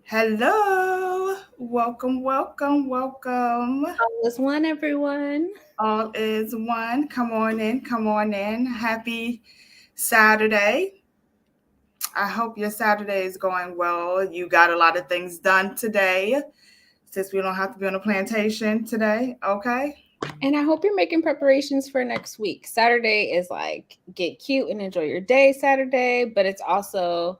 Hello. Welcome, welcome, welcome. All is one, everyone. All is one. Come on in, come on in. Happy Saturday. I hope your Saturday is going well. You got a lot of things done today since we don't have to be on a plantation today. Okay. And I hope you're making preparations for next week. Saturday is like get cute and enjoy your day Saturday, but it's also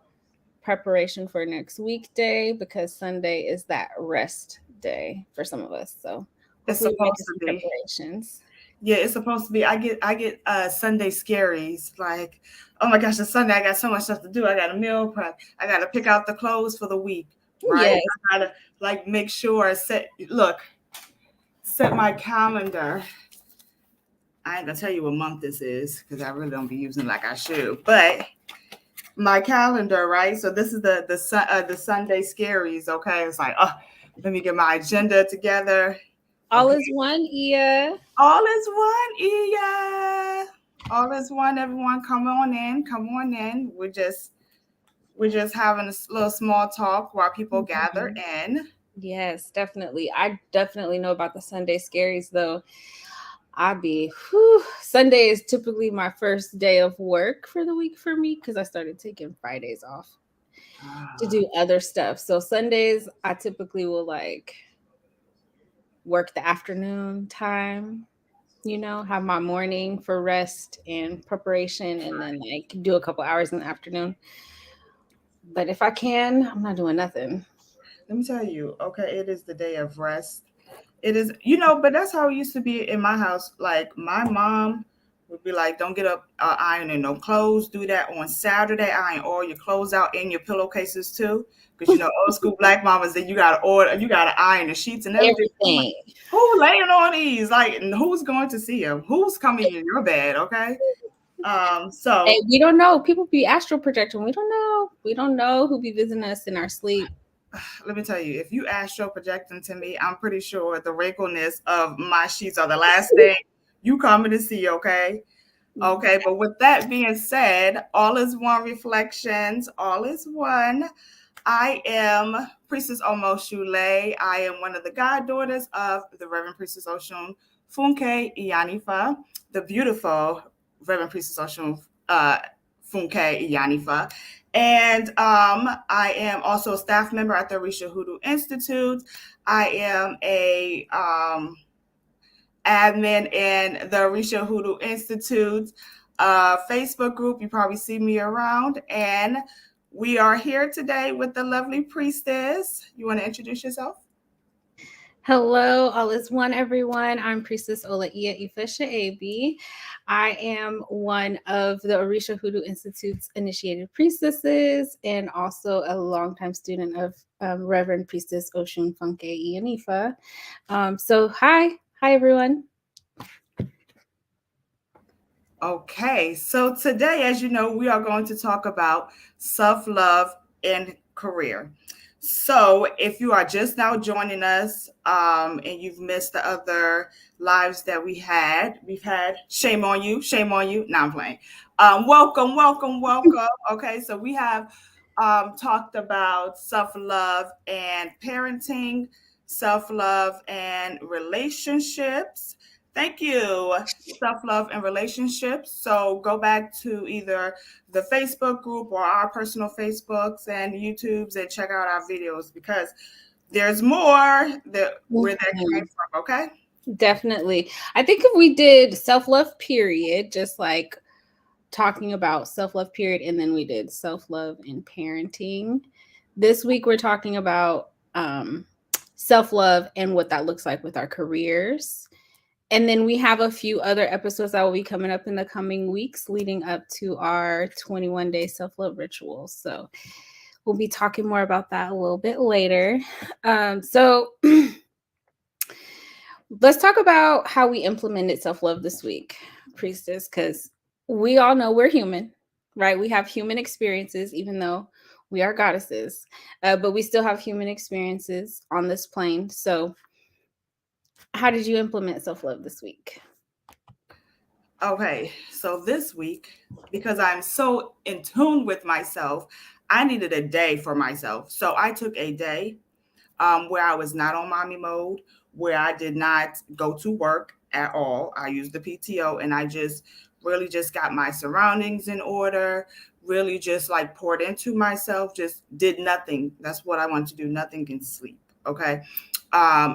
preparation for next weekday because Sunday is that rest day for some of us. So It's hopefully you're making supposed to some be. preparations. Yeah, it's supposed to be. I get Sunday scaries. Like, oh my gosh, it's Sunday. I got so much stuff to do. I got a meal prep. I got to pick out the clothes for the week. Right. Yes. I gotta like make sure I set my calendar. I ain't gonna tell you what month this is because I really don't be using it like I should. But my calendar, right? So this is the Sunday scaries. Okay, it's like, oh, let me get my agenda together. All Okay, is one, Ia. all is one, Iya. All is one. Everyone, come on in. Come on in. We're just having a little small talk while people gather Mhm. in. Yes, definitely. I definitely know about the Sunday scaries though. Sunday is typically my first day of work for the week for me because I started taking Fridays off to Ah, do other stuff. So Sundays, I typically will like work the afternoon time, have my morning for rest and preparation, and then like do a couple hours in the afternoon. But if I can, I'm not doing nothing. let me tell you, okay, it is the day of rest. It is, but that's how it used to be in my house. Like my mom would be like, "Don't get up ironing no clothes. Do that on Saturday. Iron all your clothes out and your pillowcases too, because old school black mamas that you gotta iron the sheets and everything." I'm like, Everything. who laying on these? Like, and who's going to see them? Who's coming in your bed? Okay. Hey, So we don't know. People be astral projecting. We don't know. We don't know who be visiting us in our sleep. let me tell you, if you astral projecting to me, I'm pretty sure the wrinkleness of my sheets are the last thing you coming to see. Okay. Okay, but with that being said, all is one reflections, all is one. I am Priestess Omo Shule. I am one of the goddaughters of the Reverend Priestess Oshun Funke Iyanifa, the beautiful Reverend Priestess Oshun Funke Iyanifa. And I am also a staff member at the Orisha Hoodoo Institute. I am a admin in the Orisha Hoodoo Institute Facebook group. You probably see me around. And we are here today with the lovely priestess. You want to introduce yourself? Hello, all is one, everyone. I'm Priestess Olaia Ifesha Abi. I am one of the Orisha Hoodoo Institute's initiated priestesses and also a longtime student of Reverend Priestess Oshun Funke Ianifa. Hi, everyone. Okay, so today, as you know, we are going to talk about self love and career. So, if you are just now joining us and you've missed the other lives that we've had shame on you, shame on you. Now I'm playing. Welcome, welcome, welcome. Okay, so we have talked about self love and parenting, self love and relationships. Thank you, self love and relationships. So go back to either the Facebook group or our personal Facebooks and YouTubes and check out our videos because there's more where that came Mhm. from. Okay. Definitely. I think if we did self love, period, just like talking about self love, period, and then we did self love and parenting. This week, we're talking about self love and what that looks like with our careers. And then we have a few other episodes that will be coming up in the coming weeks leading up to our 21-day self love ritual. So we'll be talking more about that a little bit later. So let's talk about how we implemented self love this week, Priestess, because we all know we're human, right? We have human experiences, even though we are goddesses, but we still have human experiences on this plane. So, how did you implement self love this week? Okay. So this week, because I'm so in tune with myself, I needed a day for myself. So I took a day where I was not on mommy mode, where I did not go to work at all. I used the PTO and I just really just got my surroundings in order, really just like poured into myself, just did nothing. That's what I wanted to do, nothing and sleep. Okay.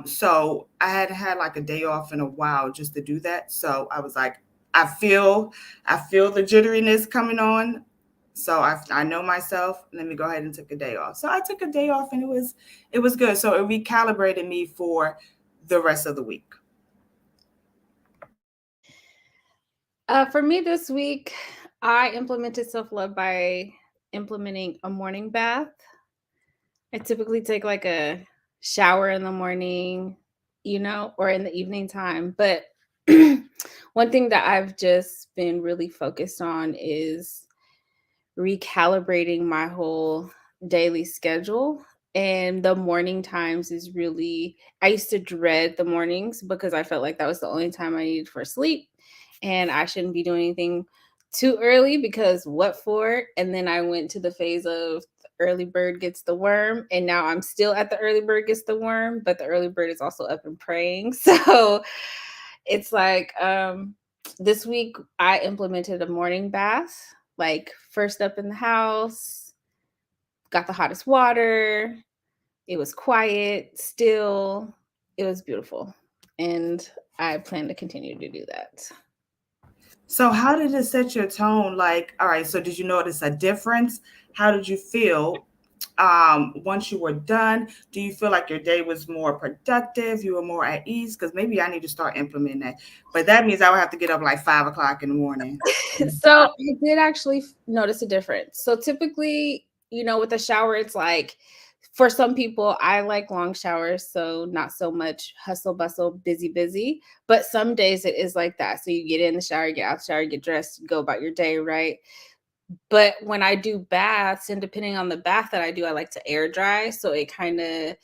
So I had had like a day off in a while just to do that. So I was like, I feel, I feel the jitteriness coming on. So I know myself. Let me go ahead and take a day off. So I took a day off and it was good. So it recalibrated me for the rest of the week. For me this week, I implemented self love by implementing a morning bath. I typically take like a shower in the morning, or in the evening time. But one thing that I've just been really focused on is recalibrating my whole daily schedule. And the morning times is really, I used to dread the mornings because I felt like that was the only time I needed for sleep. And I shouldn't be doing anything too early because what for? And then I went to the phase of the early bird gets the worm. And now I'm still at the early bird gets the worm, but the early bird is also up and praying. So it's like, this week I implemented a morning bath, like first up in the house, got the hottest water. It was quiet, still. It was beautiful. And I plan to continue to do that. So how did it set your tone? Like, all right, so did you notice a difference? How did you feel once you were done? Do you feel like your day was more productive? You were more at ease? Because maybe I need to start implementing that. But that means I would have to get up like 5 o'clock in the morning. So I did actually notice a difference. So typically, with a shower, it's like for some people, I like long showers, so not so much hustle bustle, busy, busy. But some days it is like that. So you get in the shower, get out the shower, get dressed, go about your day, right? But when I do baths, and depending on the bath that I do, I like to air dry. So it kind of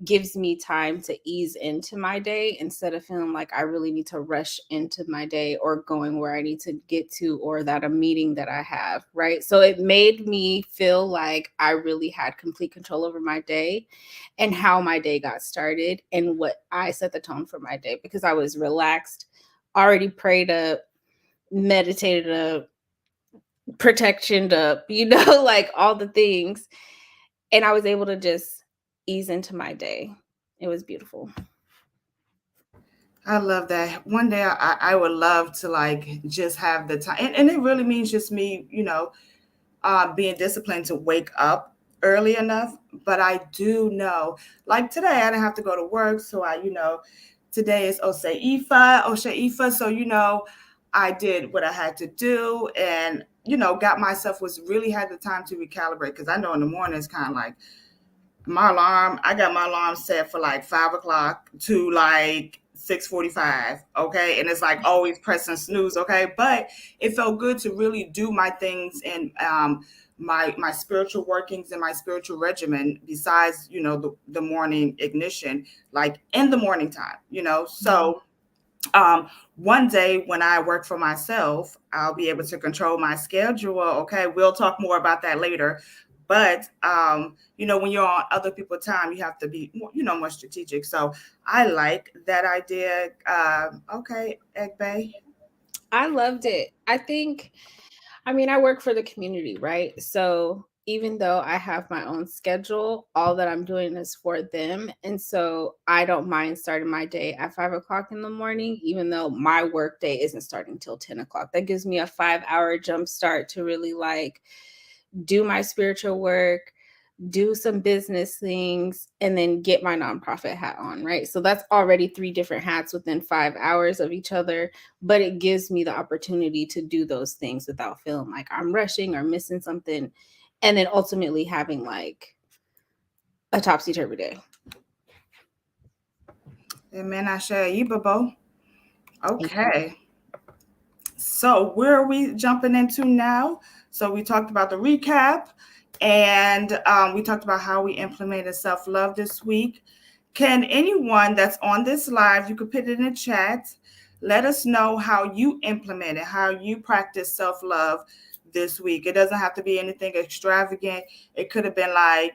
gives me time to ease into my day instead of feeling like I really need to rush into my day or going where I need to get to or that a meeting that I have, right? So it made me feel like I really had complete control over my day and how my day got started and what I set the tone for my day because I was relaxed, already prayed up, meditated up, protection up, like all the things. And I was able to just ease into my day. It was beautiful. I love that. One day I would love to like just have the time. And it really means just me, being disciplined to wake up early enough. But I do know, like today, I didn't have to go to work. So today is Osha Ifa. So, I did what I had to do and, got myself was really had the time to recalibrate. Cause I know in the morning it's kind of like, I got my alarm set for like 5 o'clock to like 6:45. Okay. And it's like always pressing snooze. Okay. But it felt good to really do my things and my spiritual workings and my spiritual regimen besides, the morning ignition, like in the morning time, So one day when I work for myself, I'll be able to control my schedule. Okay, we'll talk more about that later. But when you're on other people's time, you have to be, more strategic. So I like that idea. Okay, Egg Bay. I loved it. I work for the community, right? So even though I have my own schedule, all that I'm doing is for them. And so I don't mind starting my day at 5 o'clock in the morning, even though my work day isn't starting till 10 o'clock. That gives me a 5 hour jump start to really like do my spiritual work, do some business things, and then get my nonprofit hat on, right? So that's already three different hats within 5 hours of each other, but it gives me the opportunity to do those things without feeling like I'm rushing or missing something, and then ultimately having like a topsy turvy day. Amen. I share you, Babo. Thank you. Okay. So where are we jumping into now? So we talked about the recap, and we talked about how we implemented self-love this week. Can anyone that's on this live, you could put it in the chat, let us know how you implemented, how you practice self-love this week. It doesn't have to be anything extravagant. It could have been like,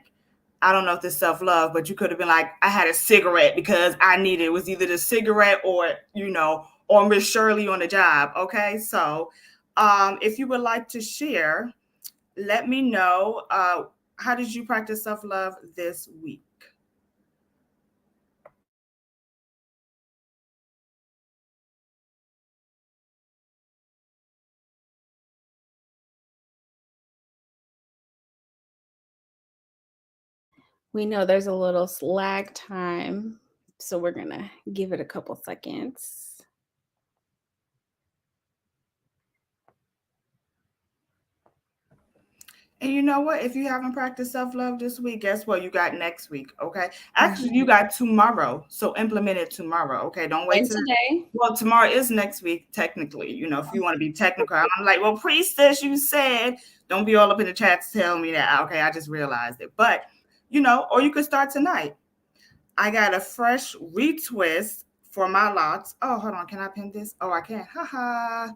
I don't know if this self love, but you could have been like, I had a cigarette because I needed it. It was either the cigarette or, or Miss Shirley on the job. Okay. So if you would like to share, let me know, how did you practice self love this week? We know there's a little lag time, so we're going to give it a couple seconds. And you know what? If you haven't practiced self love this week, guess what? You got next week. Okay. Actually, you Mhm. got tomorrow. So implement it tomorrow. Okay. Don't wait And till today, well, tomorrow is next week, technically. If you want to be technical, I'm like, well, priestess, you said, don't be all up in the chat to tell me that. Okay. I just realized it. But, or you could start tonight. I got a fresh retwist for my locks. Oh, hold on. Can I pin this? Oh, I can. Haha.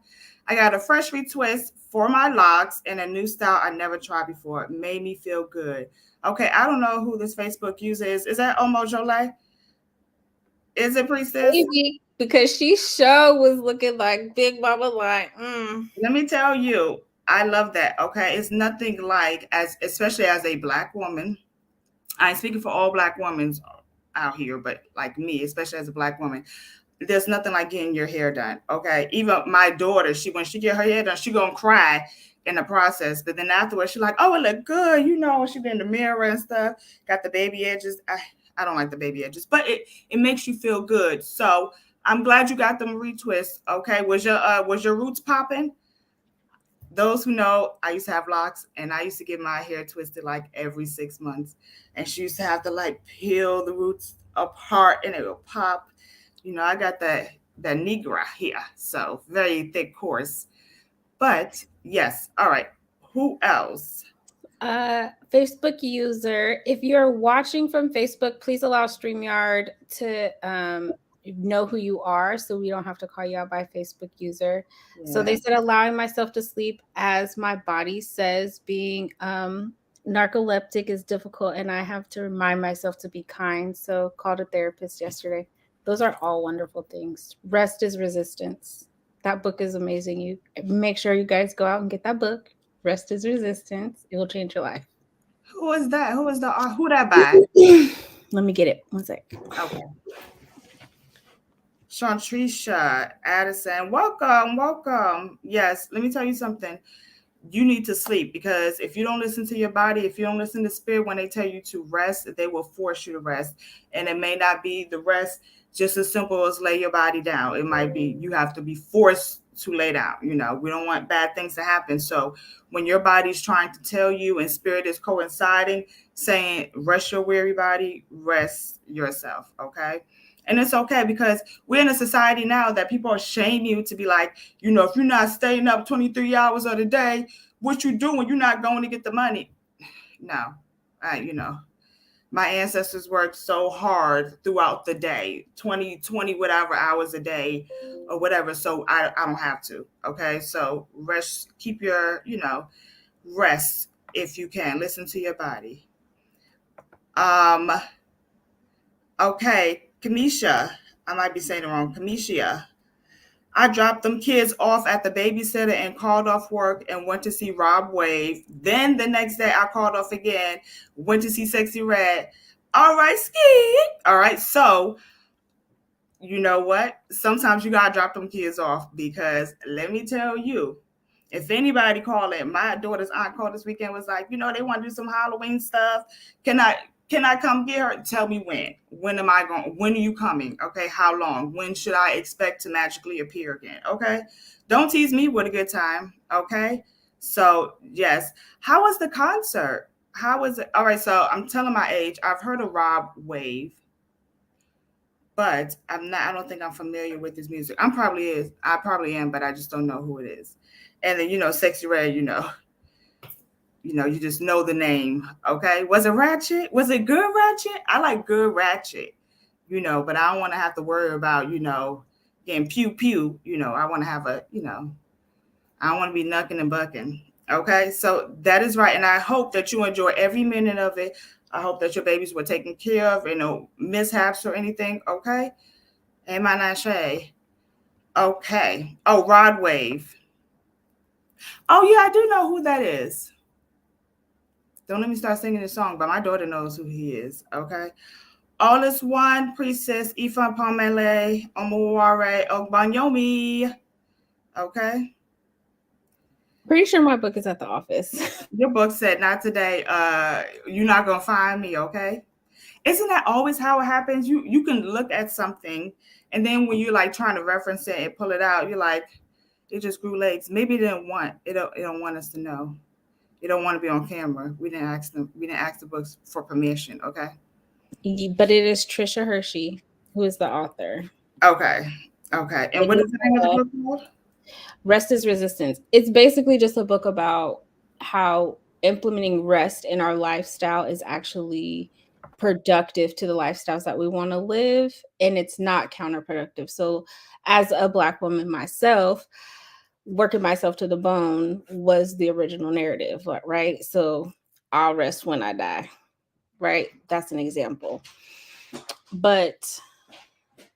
I got a fresh retwist for my locks and a new style I never tried before. It made me feel good. Okay, I don't know who this Facebook user is. Is that Omo Jolie? Is it Priestess? maybe because she sure was looking like Big Mama, like, Let me tell you, I love that. Okay, it's nothing like, as especially as a black woman. I'm speaking for all black women out here, but like me, especially as a black woman, there's nothing like getting your hair done. Okay. Even my daughter, when she get her hair done, she gonna cry in the process. But then afterwards, she like, oh, it look good. She be in the mirror and stuff. Got the baby edges. I don't like the baby edges, but it makes you feel good. So I'm glad you got them retwists. Okay. Was your roots popping? Those who know, I used to have locks and I used to get my hair twisted like every 6 months. And she used to have to like peel the roots apart and it will pop. I got that Negra here. So very thick course. But yes, all right. Who else? Facebook user. If you're watching from Facebook, please allow StreamYard to know who you are so we don't have to call you out by Facebook user. So they Yeah. said allowing myself to sleep as my body says being narcoleptic is difficult and I have to remind myself to be kind. So called a therapist yesterday. Those are all wonderful things. Rest is resistance. That book is amazing. You make sure you guys go out and get that book. Rest is resistance. It will change your life. Who is that? Who that by? Let me get it. One sec. Okay. Shantrisha Addison, welcome, welcome. Yes, let me tell you something. You need to sleep, because if you don't listen to your body, if you don't listen to spirit when they tell you to rest, they will force you to rest. And it may not be the rest just as simple as lay your body down. It might be you have to be forced to lay down. We don't want bad things to happen. So when your body's trying to tell you and spirit is coinciding, saying rest your weary body, rest yourself. Okay. And it's okay, because we're in a society now that people shame you to be like, if you're not staying up 23 hours of the day, what you doing? You're not going to get the money. No, my ancestors worked so hard throughout the day, 20 whatever hours a day or whatever. So I don't have to. Okay. So rest, keep your, rest if you can. Listen to your body. Um, okay. Kamisha, I might be saying it wrong. Kamisha. I dropped them kids off at the babysitter and called off work and went to see Rob Wave. Then the next day I called off again, went to see Sexy Red. All right, Ski. All right, so you know what? Sometimes you gotta drop them kids off, because let me tell you, if anybody call it, my daughter's aunt called this weekend, was like, they want to do some Halloween stuff. Can I can I come get her? Tell me when. When am I going? When are you coming? Okay, how long? When should I expect to magically appear again? Okay, don't tease me with a good time. Okay, so yes, how was the concert? How was it? All right, so I'm telling my age. I've heard of Rob Wave, but I'm not. I don't think I'm familiar with his music. I'm probably is. I probably am, but I just don't know who it is. And then Sexy Red. You just know the name. Okay, was it Ratchet? Was it good Ratchet? I like good Ratchet. But I don't want to have to worry about getting pew pew. I want to have a. I don't want to be knucking and bucking. Okay, so that is right. And I hope that you enjoy every minute of it. I hope that your babies were taken care of, mishaps or anything. Okay. Am I not Shay? Okay. Oh, Rod Wave. Oh, yeah, I do know who that is. Don't let me start singing this song, but my daughter knows who he is. Okay. All is one, Princess Ifa Pamele Omuware Ogbanyomi. Okay. Pretty sure my book is at the office. Your book said not today. You're not gonna find me, okay? Isn't that always how it happens? You can look at something, and then when you're like trying to reference it and pull it out, you're like, it just grew legs. Maybe it don't want us to know. It don't want to be on camera. We didn't ask them. We didn't ask the books for permission. Okay. But it is Trisha Hershey who is the author. Okay. Okay. And It what is is the name of the book called? Rest is Resistance. It's basically just a book about how implementing rest in our lifestyle is actually productive to the lifestyles that we want to live, and it's not counterproductive. So as a Black woman myself, working myself to the bone was the original narrative, right? So I'll rest when I die, right? That's an example. But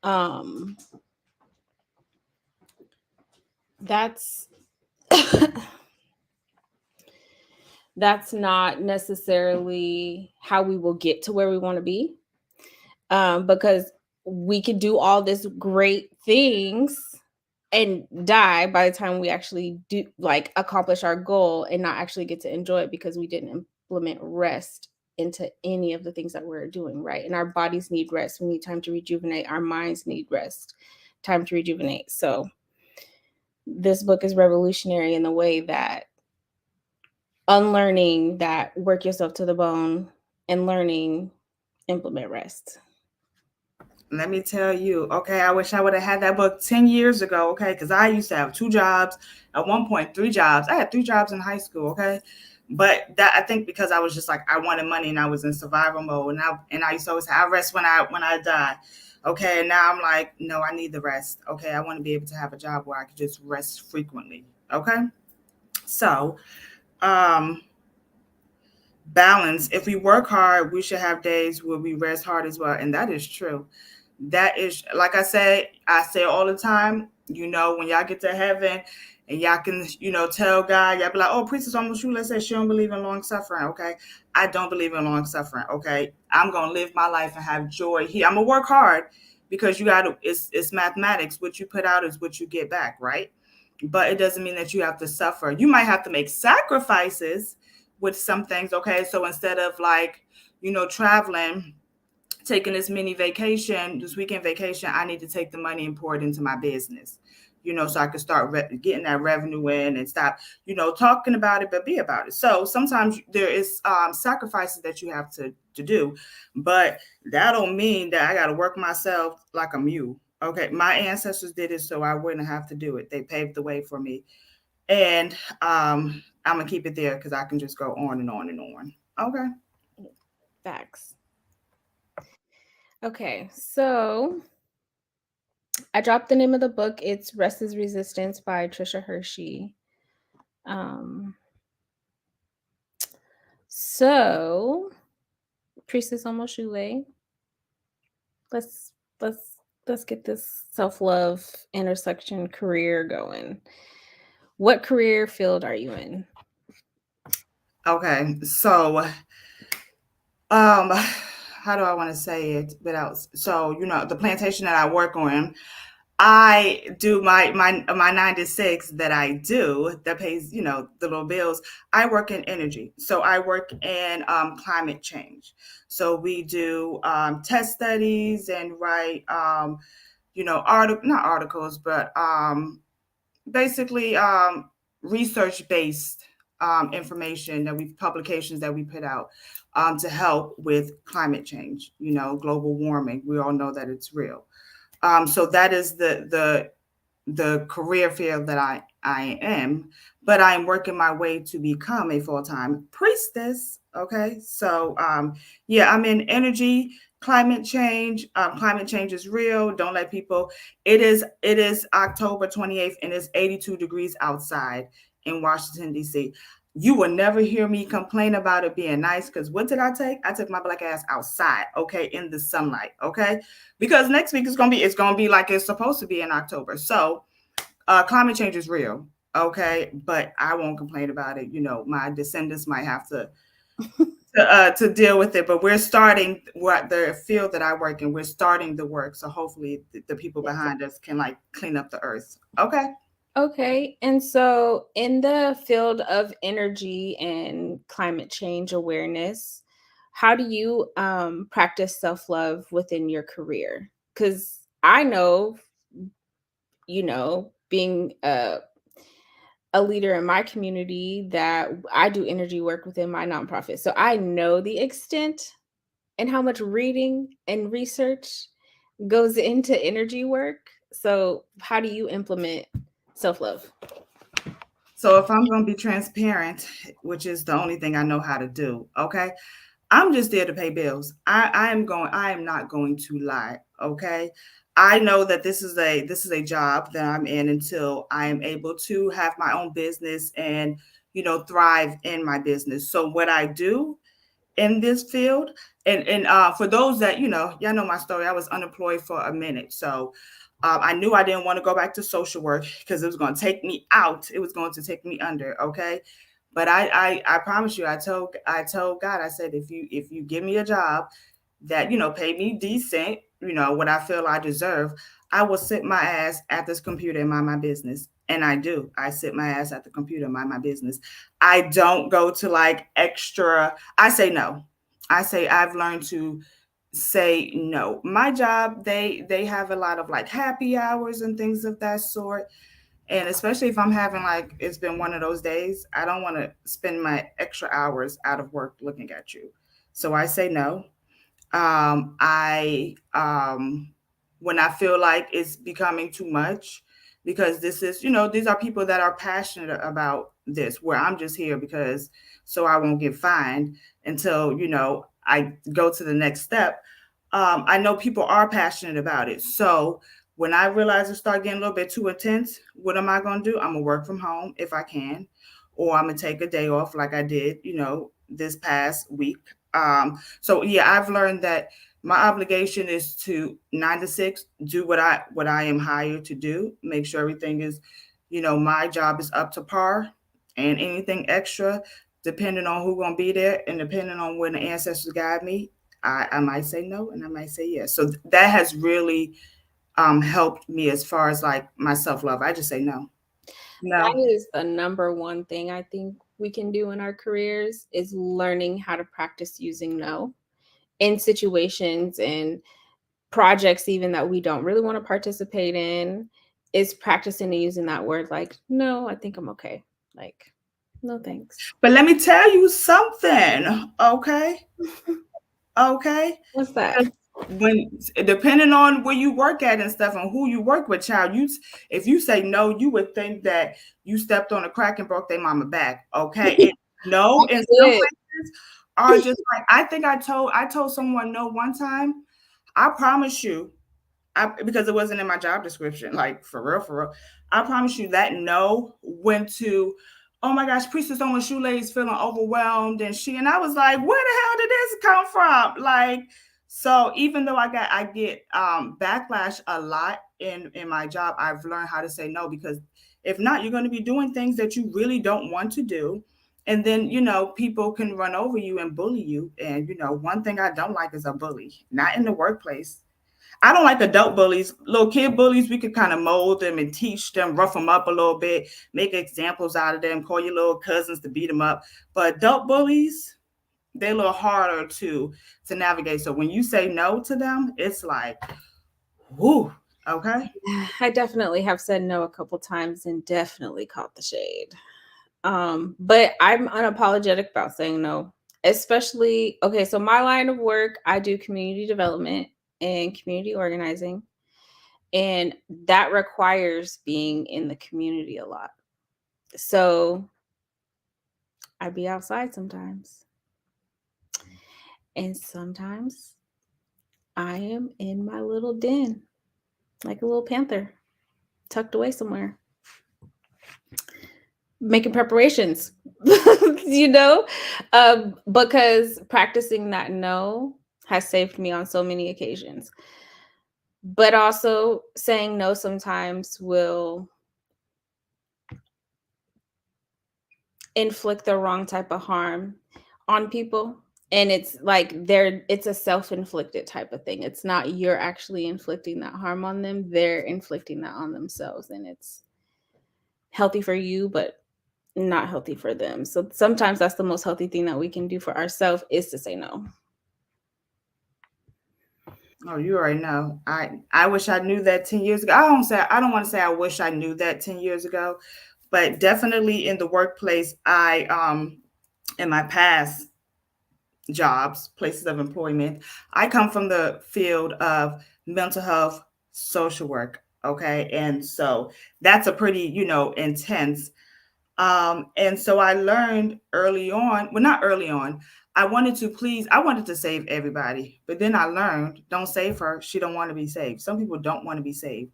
um that's that's not necessarily how we will get to where we want to be, because we could do all this great things and die by the time we actually do like accomplish our goal and not actually get to enjoy it because we didn't implement rest into any of the things that we're doing, right? And our bodies need rest. We need time to rejuvenate. Our minds need rest, time to rejuvenate. So this book is revolutionary in the way that unlearning that work yourself to the bone and learning implement rest. Let me tell you, okay, I wish I would have had that book 10 years ago, okay, because I used to have two jobs, at one point, three jobs. I had three jobs in high school, okay? But that I think because I was just like I wanted money and I was in survival mode and I used to always say I rest when I die. Okay, and now I'm like, no, I need the rest. Okay, I want to be able to have a job where I could just rest frequently. Okay. So um balance. If we work hard, we should have days where we rest hard as well. And that is true. That is, like I say all the time, when y'all get to heaven and y'all can, tell God, y'all be like, oh, Princess Omoshula says she don't believe in long suffering. Okay. I don't believe in long suffering. Okay. I'm going to live my life and have joy here. I'm going to work hard because it's mathematics. What you put out is what you get back. Right. But it doesn't mean that you have to suffer. You might have to make sacrifices with some things. Okay. So instead of like, traveling, taking this weekend vacation, I need to take the money and pour it into my business, so I can start getting that revenue in and stop, talking about it, but be about it. So sometimes there is sacrifices that you have to do, but that don't mean that I got to work myself like a mule. Okay. My ancestors did it, so I wouldn't have to do it. They paved the way for me. And I'm going to keep it there because I can just go on and on and on. Okay. Facts. Okay, so I dropped the name of the book. It's Rest is Resistance by Trisha Hershey. Um, so Priestess Omoshule, let's let's let's get this self-love intersection career going. What career field are you in? Okay. So how do I want to say it without, so the plantation that I work on, I do my 9 to 6 that I do that pays, the little bills. I work in energy. So I work in climate change. So we do test studies and write not articles, but basically research based information that publications that we put out to help with climate change, global warming. We all know that it's real. So that is the career field that I am, but I'm working my way to become a full-time priestess. Okay. So yeah, I'm in energy, climate change. Climate change is real. Don't let people, it is October 28th and it's 82 degrees outside in Washington, D.C. You will never hear me complain about it being nice, because what did I take? I took my black ass outside, okay, in the sunlight, okay? Because next week it's gonna be like it's supposed to be in October. So climate change is real, okay? But I won't complain about it. My descendants might have to deal with it, but we're starting what the field that I work in. We're starting the work, so hopefully the people behind us can like clean up the earth. Okay. Okay. And so, in the field of energy and climate change awareness, how do you practice self love within your career? Because I know, being a leader in my community, that I do energy work within my nonprofit. So, I know the extent and how much reading and research goes into energy work. So, how do you implement self love? So if I'm going to be transparent, which is the only thing I know how to do, okay? I'm just there to pay bills. I am not going to lie, okay? I know that this is a job that I'm in until I am able to have my own business and thrive in my business. So what I do in this field, and for those that y'all know my story, I was unemployed for a minute. So I knew I didn't want to go back to social work because it was going to take me out. It was going to take me under. Okay. But I promise you, I told God, I said, if you give me a job that pay me decent, what I feel I deserve, I will sit my ass at this computer and mind my business. And I do. I sit my ass at the computer and mind my business. I don't go to like extra. I say no. I say I've learned to say no. My job, they have a lot of like happy hours and things of that sort. And especially if I'm having like it's been one of those days, I don't want to spend my extra hours out of work looking at you. So I say no. I When I feel like it's becoming too much, because these are people that are passionate about this, where I'm just here because so I won't get fined until I go to the next step. I know people are passionate about it. So when I realize it start getting a little bit too intense, what am I going to do? I'm going to work from home if I can, or I'm going to take a day off like I did, this past week. So yeah, I've learned that my obligation is to 9 to 6 do what I am hired to do, make sure everything is, my job is up to par, and anything extra, depending on who's gonna be there and depending on when the ancestors guide me, I might say no and I might say yes. So that has really helped me as far as like my self love. I just say no, no. That is the number one thing I think we can do in our careers, is learning how to practice using no in situations and projects even that we don't really want to participate in, is practicing and using that word like, no, I think I'm okay. Like, no thanks. But let me tell you something, okay? Okay. What's that? When depending on where you work at and stuff and who you work with, child, if you say no, you would think that you stepped on a crack and broke their mama back. Okay. No, in some Good. places are just like, I think I told someone no one time. I promise you, because it wasn't in my job description, like for real, for real. I promise you that no went to, oh my gosh, Priestess on with shoelace feeling overwhelmed, and I was like, where the hell did this come from? Like, so even though I get backlash a lot in my job, I've learned how to say no, because if not, you're going to be doing things that you really don't want to do. And then, people can run over you and bully you. And, one thing I don't like is a bully, not in the workplace. I don't like adult bullies. Little kid bullies, we could kind of mold them and teach them, rough them up a little bit, make examples out of them, call your little cousins to beat them up. But adult bullies, they're a little harder to navigate. So when you say no to them, it's like, whoo, okay. I definitely have said no a couple times and definitely caught the shade. But I'm unapologetic about saying no. Especially, okay, so my line of work, I do community development and community organizing, and that requires being in the community a lot. So I be outside sometimes, and sometimes I am in my little den, like a little panther, tucked away somewhere. making preparations, you know, because practicing that no has saved me on so many occasions. But also saying no sometimes will inflict the wrong type of harm on people. And it's like it's a self-inflicted type of thing. It's not you're actually inflicting that harm on them, they're inflicting that on themselves, and it's healthy for you but not healthy for them. So sometimes that's the most healthy thing that we can do for ourselves is to say no. Oh, you already know. I wish I knew that 10 years ago. I don't want to say I wish I knew that 10 years ago, but definitely in the workplace, I in my past jobs, places of employment, I come from the field of mental health, social work, okay? And so that's a pretty, intense. And so I learned early on, well, not early on, I wanted to save everybody. But then I learned, don't save her. She don't want to be saved. Some people don't want to be saved.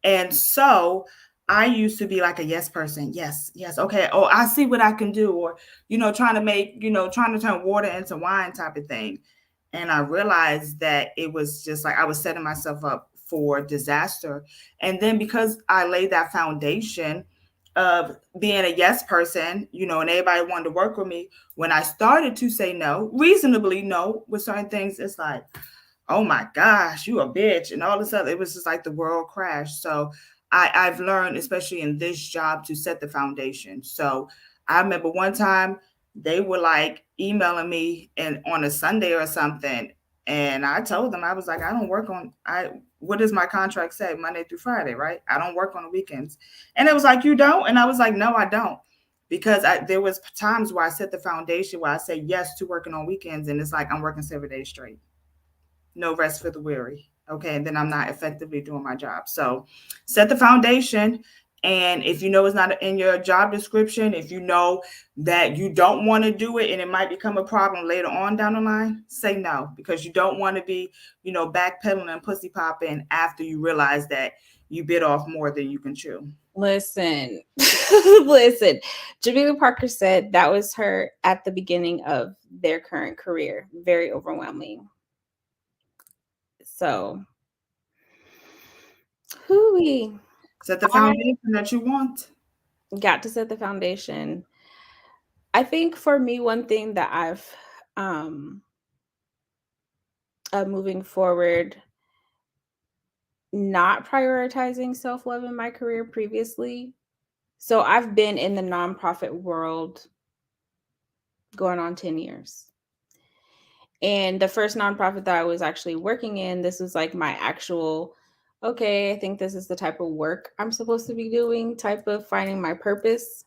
And so I used to be like a yes person. Yes, yes, okay. Oh, I see what I can do. Or, trying to turn water into wine type of thing. And I realized that it was just like I was setting myself up for disaster. And then because I laid that foundation of being a yes person, and everybody wanted to work with me, when I started to say no, reasonably no, with certain things, it's like, oh my gosh, you a bitch, and all this other. It was just like the world crashed. So I've learned, especially in this job, to set the foundation. So I remember one time they were like emailing me and on a Sunday or something. And I told them, I was like, I don't work on I what does my contract say? Monday through Friday, right? I don't work on the weekends. And it was like, you don't? And I was like, no, I don't. Because there was times where I set the foundation where I say yes to working on weekends, and it's like I'm working 7 days straight, no rest for the weary. Okay. And then I'm not effectively doing my job. So set the foundation. And if you know it's not in your job description, if you know that you don't want to do it and it might become a problem later on down the line, say no, because you don't want to be, backpedaling and pussy popping after you realize that you bit off more than you can chew. Listen, listen. Jamila Parker said that was her at the beginning of their current career. Very overwhelming. So, hooey. Set the I foundation that you want. got to set the foundation. I think for me, one thing that I've um moving forward, not prioritizing self love in my career previously. So I've been in the nonprofit world going on 10 years. And the first nonprofit that I was actually working in, this was like my actual, okay, I think this is the type of work I'm supposed to be doing, type of finding my purpose.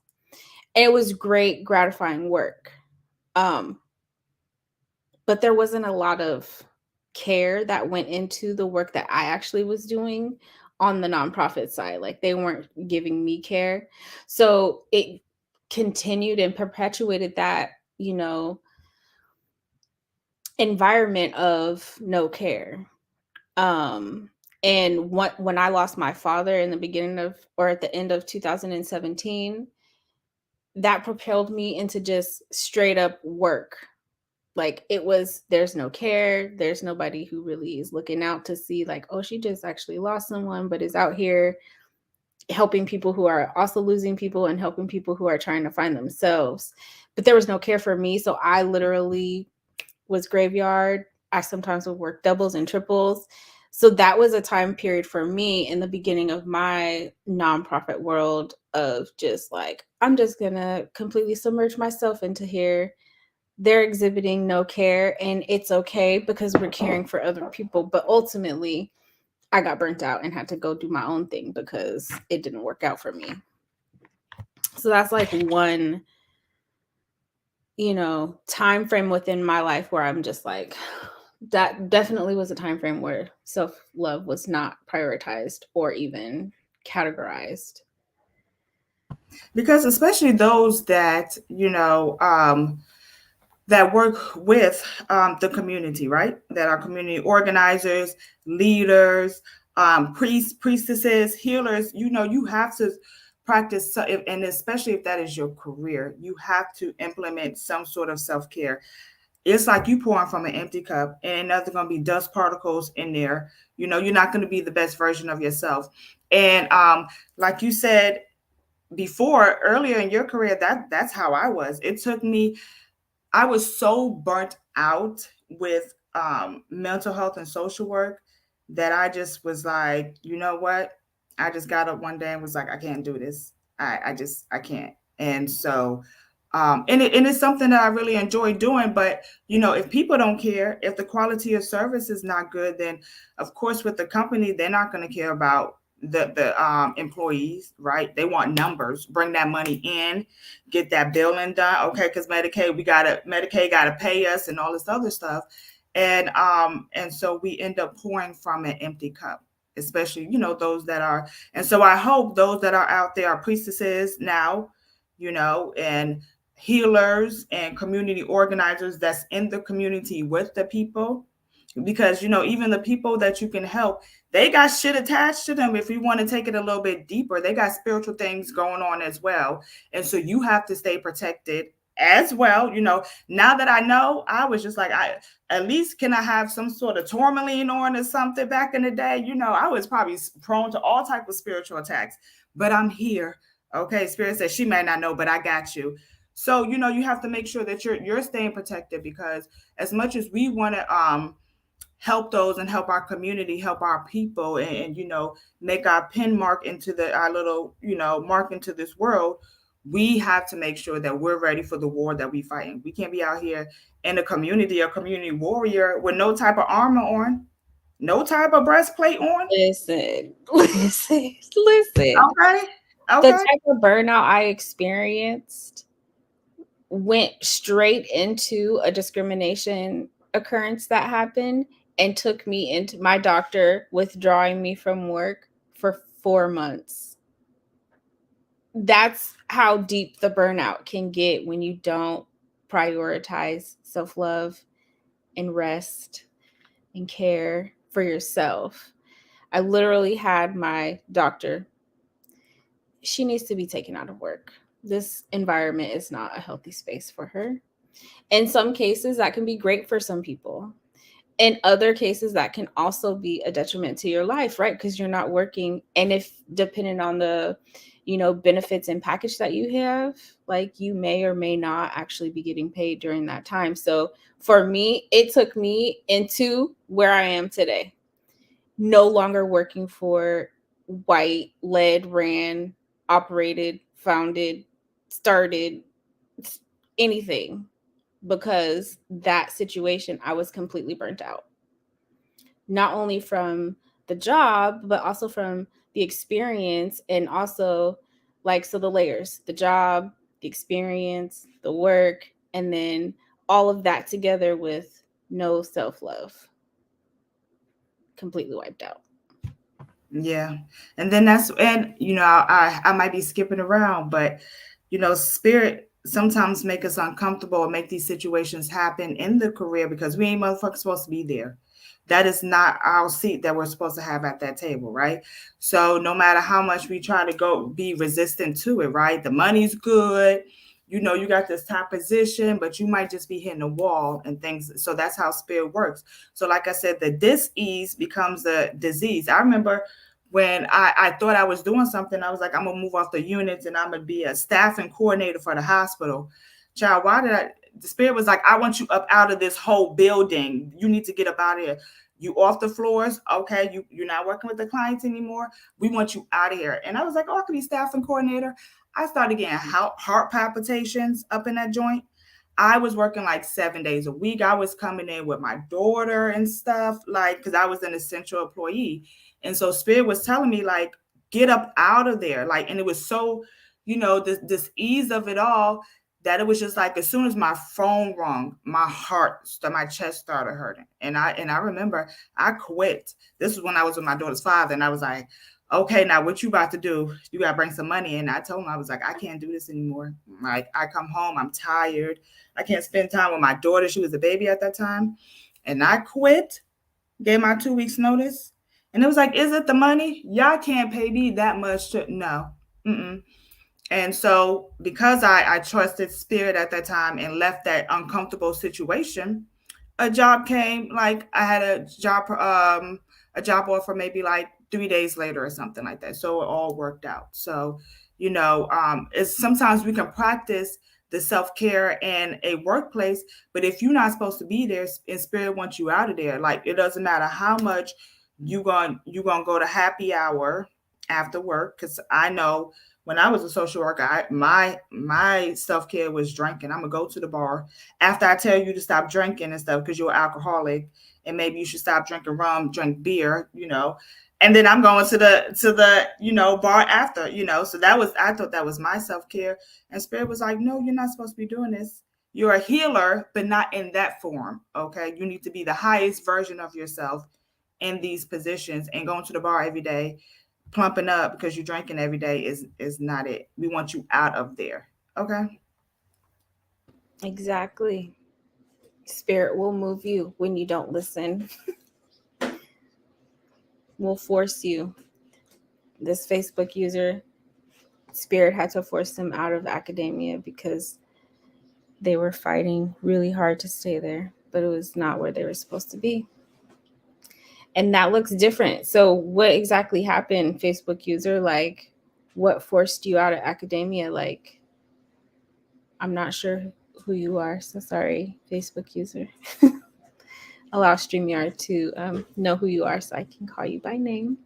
And it was great, gratifying work. Um, but there wasn't a lot of care that went into the work that I actually was doing on the nonprofit side. Like they weren't giving me care. So it continued and perpetuated that, environment of no care. Um and when I lost my father in the beginning of or at the end of 2017, that propelled me into just straight up work. Like it was, there's no care, there's nobody who really is looking out to see like, oh, she just actually lost someone but is out here helping people who are also losing people and helping people who are trying to find themselves. But there was no care for me, so I literally was graveyard. I sometimes would work doubles and triples. So that was a time period for me in the beginning of my nonprofit world of just like, I'm just gonna completely submerge myself into here. They're exhibiting no care, and it's okay because we're caring for other people. But ultimately, I got burnt out and had to go do my own thing because it didn't work out for me. So that's like one, time frame within my life where I'm just like, that definitely was a time frame where self-love was not prioritized or even categorized. Because especially those that, that work with the community, right? That are community organizers, leaders, priests, priestesses, healers. You have to practice, and especially if that is your career, you have to implement some sort of self-care. It's like you pouring from an empty cup, and there's going to be dust particles in there. You're not going to be the best version of yourself. And like you said before, earlier in your career, that's how I was. It took me, I was so burnt out with mental health and social work that I just was like, you know what? I just got up one day and was like, I can't do this. I can't. And so, and it's something that I really enjoy doing. But if people don't care, if the quality of service is not good, then of course with the company, they're not going to care about the employees, right? They want numbers, bring that money in, get that billing done. Okay, because Medicaid gotta pay us and all this other stuff. And so we end up pouring from an empty cup, especially, those that are, and so I hope those that are out there are priestesses now, and healers and community organizers that's in the community with the people, because even the people that you can help, they got shit attached to them. If you want to take it a little bit deeper, they got spiritual things going on as well, and so you have to stay protected as well. Now that I know, I was just like, I at least can I have some sort of tourmaline on or something. Back in the day, I was probably prone to all type of spiritual attacks, but I'm here. Okay, Spirit says she may not know, but I got you. So you have to make sure that you're staying protected, because as much as we want to help those and help our community, help our people, and make our pin mark into our little mark into this world, we have to make sure that we're ready for the war that we fighting. We can't be out here in a community warrior with no type of armor on, no type of breastplate on. Listen, listen. Okay, The okay. type of burnout I experienced went straight into a discrimination occurrence that happened and took me into my doctor withdrawing me from work for 4 months. That's how deep the burnout can get when you don't prioritize self-love and rest and care for yourself. I literally had my doctor, she needs to be taken out of work. This environment is not a healthy space for her. In some cases, that can be great for some people. In other cases, that can also be a detriment to your life, right? Because you're not working. And if depending on the, benefits and package that you have, like you may or may not actually be getting paid during that time. So for me, it took me into where I am today. No longer working for white, led, ran, operated, founded, started anything, because that situation, I was completely burnt out. Not only from the job, but also from the experience, and also so the layers, the job, the experience, the work, and then all of that together with no self-love. Completely wiped out. Yeah. And then I might be skipping around, but spirit sometimes make us uncomfortable or make these situations happen in the career because we ain't motherfuckers supposed to be there. That is not our seat that we're supposed to have at that table, right? So no matter how much we try to go be resistant to it, right? The money's good, you got this top position, but you might just be hitting a wall and things. So that's how spirit works. So like I said, the dis-ease becomes a disease. I remember when I thought I was doing something, I was like, I'm gonna move off the units and I'm gonna be a staffing coordinator for the hospital. Child, the spirit was like, I want you up out of this whole building. You need to get up out of here. You off the floors. Okay, you're not working with the clients anymore. We want you out of here. And I was like, oh, I could be staffing coordinator. I started getting heart palpitations up in that joint. I was working like 7 days a week. I was coming in with my daughter and stuff, like, because I was an essential employee. And so Spirit was telling me, like, get up out of there. Like, and it was so, this ease of it all, that it was just like, as soon as my phone rung, my chest started hurting. And I remember I quit. This was when I was with my daughter's father. And I was like, okay, now what you about to do? You got to bring some money. And I told him, I was like, I can't do this anymore. Like, I come home, I'm tired. I can't spend time with my daughter. She was a baby at that time. And I quit, gave my 2 weeks notice. And it was like, is it the money? Y'all can't pay me that much no. Mm-mm. And so, because I trusted spirit at that time and left that uncomfortable situation, a job came. Like I had a job offer maybe like 3 days later or something like that. So it all worked out. So, it's sometimes we can practice the self care in a workplace, but if you're not supposed to be there and spirit wants you out of there, like it doesn't matter how much you gonna go to happy hour after work. Because I know when I was a social worker, my self care was drinking. I'm gonna go to the bar after I tell you to stop drinking and stuff because you're an alcoholic, and maybe you should stop drinking rum, drink beer, and then I'm going to the bar after, So I thought that was my self care, and spirit was like, no, you're not supposed to be doing this. You're a healer, but not in that form. Okay, you need to be the highest version of yourself in these positions, and going to the bar every day plumping up because you're drinking every day is not it. We want you out of there. Okay. Exactly. Spirit will move you when you don't listen, will force you. This Facebook user, Spirit had to force them out of academia because they were fighting really hard to stay there, but it was not where they were supposed to be. And that looks different. So, what exactly happened, Facebook user? Like, what forced you out of academia? Like, I'm not sure who you are. So, sorry, Facebook user. Allow StreamYard to know who you are so I can call you by name.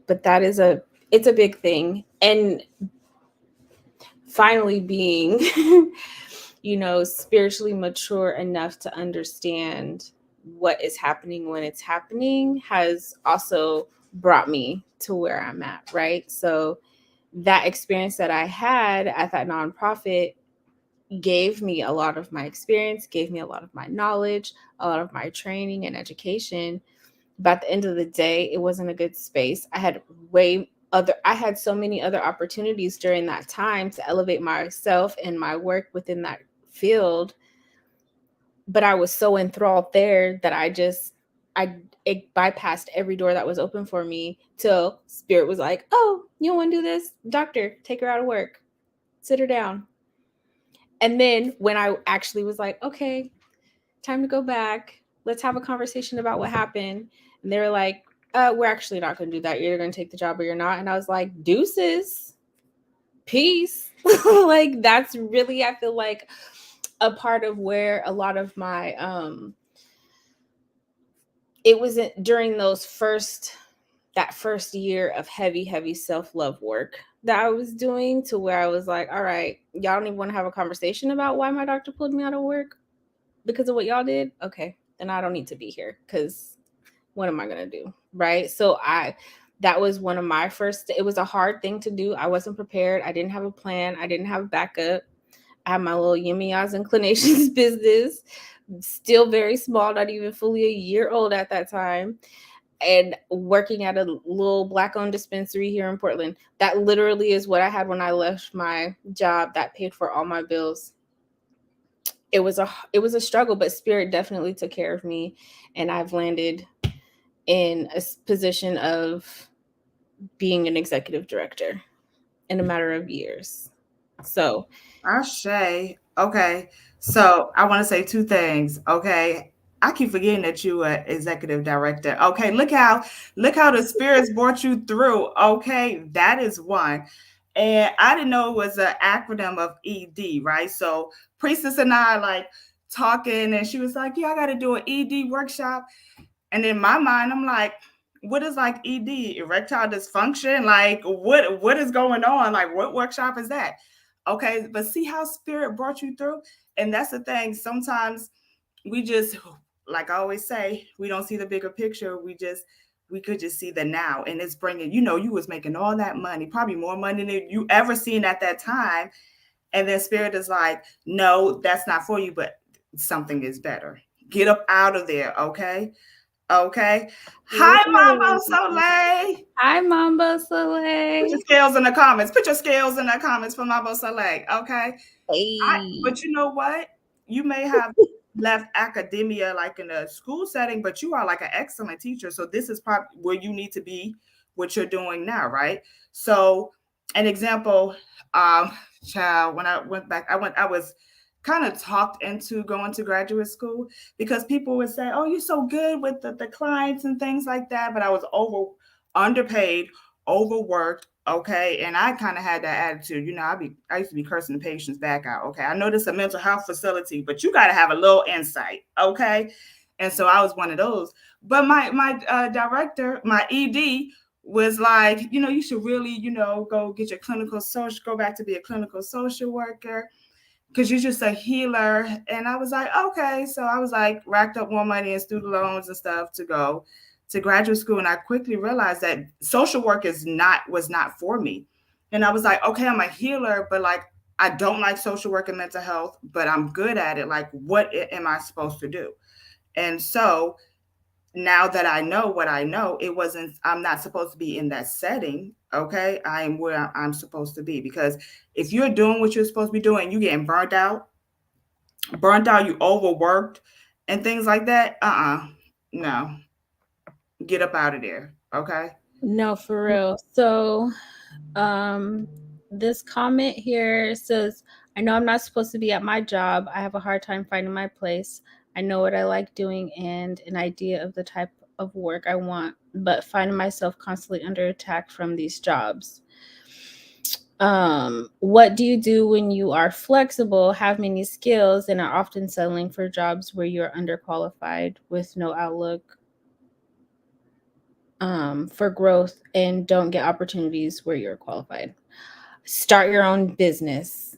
But it's a big thing. And finally being, spiritually mature enough to understand what is happening when it's happening has also brought me to where I'm at, right? So that experience that I had at that nonprofit gave me a lot of my experience, gave me a lot of my knowledge, a lot of my training and education. But at the end of the day, it wasn't a good space. I had so many other opportunities during that time to elevate myself and my work within that field, but I was so enthralled there that I it bypassed every door that was open for me till spirit was like, "Oh, you want to do this? Doctor, take her out of work. Sit her down." And then when I actually was like, "Okay, time to go back. Let's have a conversation about what happened." And they were like, we're actually not going to do that. You're going to take the job or you're not. And I was like, deuces, peace. Like, that's really, I feel like, a part of where a lot of my, it wasn't during that first year of heavy self-love work that I was doing to where I was like, all right, y'all don't even want to have a conversation about why my doctor pulled me out of work because of what y'all did. Okay, then I don't need to be here because what am I going to do? Right. So that was one of my first, it was a hard thing to do. I wasn't prepared. I didn't have a plan. I didn't have a backup. I had my little yummy eyes inclinations business, still very small, not even fully a year old at that time. And working at a little Black owned dispensary here in Portland. That literally is what I had when I left my job that paid for all my bills. It was a struggle, but spirit definitely took care of me, and I've landed in a position of being an executive director in a matter of years. So, Ashe. Okay. So I want to say two things. Okay. I keep forgetting that you are executive director. Okay, look how the spirits brought you through. Okay, that is one. And I didn't know it was an acronym of ED, right? So Priestess and I like talking, and she was like, "Yeah, I got to do an ED workshop." And in my mind, I'm like, what is like ED, erectile dysfunction? Like what is going on? Like what workshop is that? Okay, but see how spirit brought you through? And that's the thing. Sometimes we just, like I always say, we don't see the bigger picture. We could just see the now, and it's bringing, you was making all that money, probably more money than you ever seen at that time. And then spirit is like, no, that's not for you, but something is better. Get up out of there. Okay. Okay. Hi, Mambo literally. Soleil. Hi, Mamba Put your Soleil. scales in the comments. Put your scales in the comments for Mambo Soleil. Okay. Hey. But you know what? You may have left academia like in a school setting, but you are like an excellent teacher. So this is probably where you need to be, what you're doing now, right? So An example, um, child, when I went back, I was kind of talked into going to graduate school because people would say, "Oh, you're so good with the clients and things like that," but I was underpaid, overworked. Okay, and I kind of had that attitude. I used to be cursing the patients back out. Okay, I know this is a mental health facility, but you got to have a little insight. Okay, and so I was one of those. But my director, my ED, was like, you should really, go get your clinical social, go back to be a clinical social worker because you're just a healer. And I was like, okay. So I was like, racked up more money in student loans and stuff to go to graduate school. And I quickly realized that social work was not for me. And I was like, okay, I'm a healer, but like, I don't like social work and mental health, but I'm good at it. Like, what am I supposed to do? And so now that I know what I know, I'm not supposed to be in that setting. Okay. I am where I'm supposed to be because if you're doing what you're supposed to be doing, you getting you overworked and things like that. No, get up out of there. Okay. No, for real. So, um, this comment here says, I know I'm not supposed to be at my job. I have a hard time finding my place. I know what I like doing and an idea of the type of work I want, but finding myself constantly under attack from these jobs. What do you do when you are flexible, have many skills, and are often settling for jobs where you're underqualified with no outlook for growth and don't get opportunities where you're qualified? Start your own business,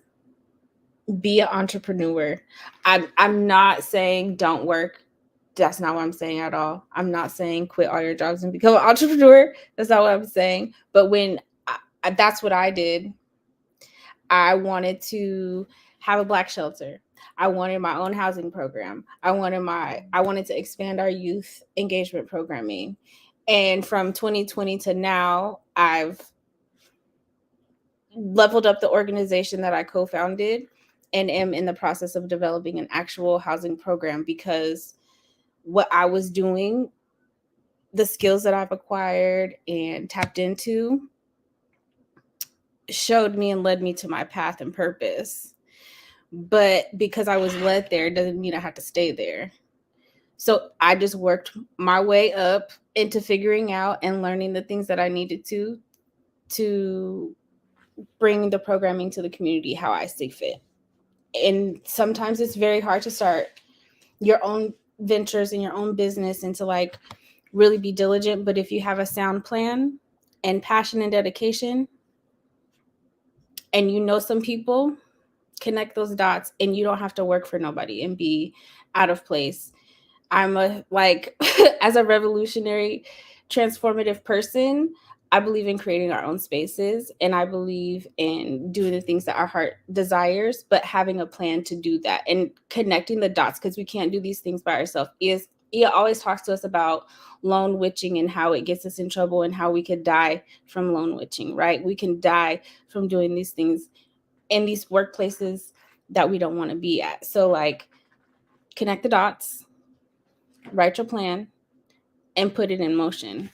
be an entrepreneur. I'm not saying don't work. That's not what I'm saying at all. I'm not saying quit all your jobs and become an entrepreneur. That's not what I'm saying. But that's what I did. I wanted to have a black shelter. I wanted my own housing program. I wanted to expand our youth engagement programming. And from 2020 to now, I've leveled up the organization that I co-founded and am in the process of developing an actual housing program because what I was doing, the skills that I've acquired and tapped into, showed me and led me to my path and purpose. But because I was led there doesn't mean I have to stay there. So I just worked my way up into figuring out and learning the things that I needed to bring the programming to the community how I see fit. And sometimes it's very hard to start your own ventures and your own business and to like really be diligent. But if you have a sound plan and passion and dedication, and you know some people, connect those dots and you don't have to work for nobody and be out of place. I'm a like as a revolutionary transformative person, I believe in creating our own spaces and I believe in doing the things that our heart desires, but having a plan to do that and connecting the dots because we can't do these things by ourselves. Ia always talks to us about lone witching and how it gets us in trouble and how we could die from lone witching, right? We can die from doing these things in these workplaces that we don't want to be at. So like connect the dots, write your plan, and put it in motion.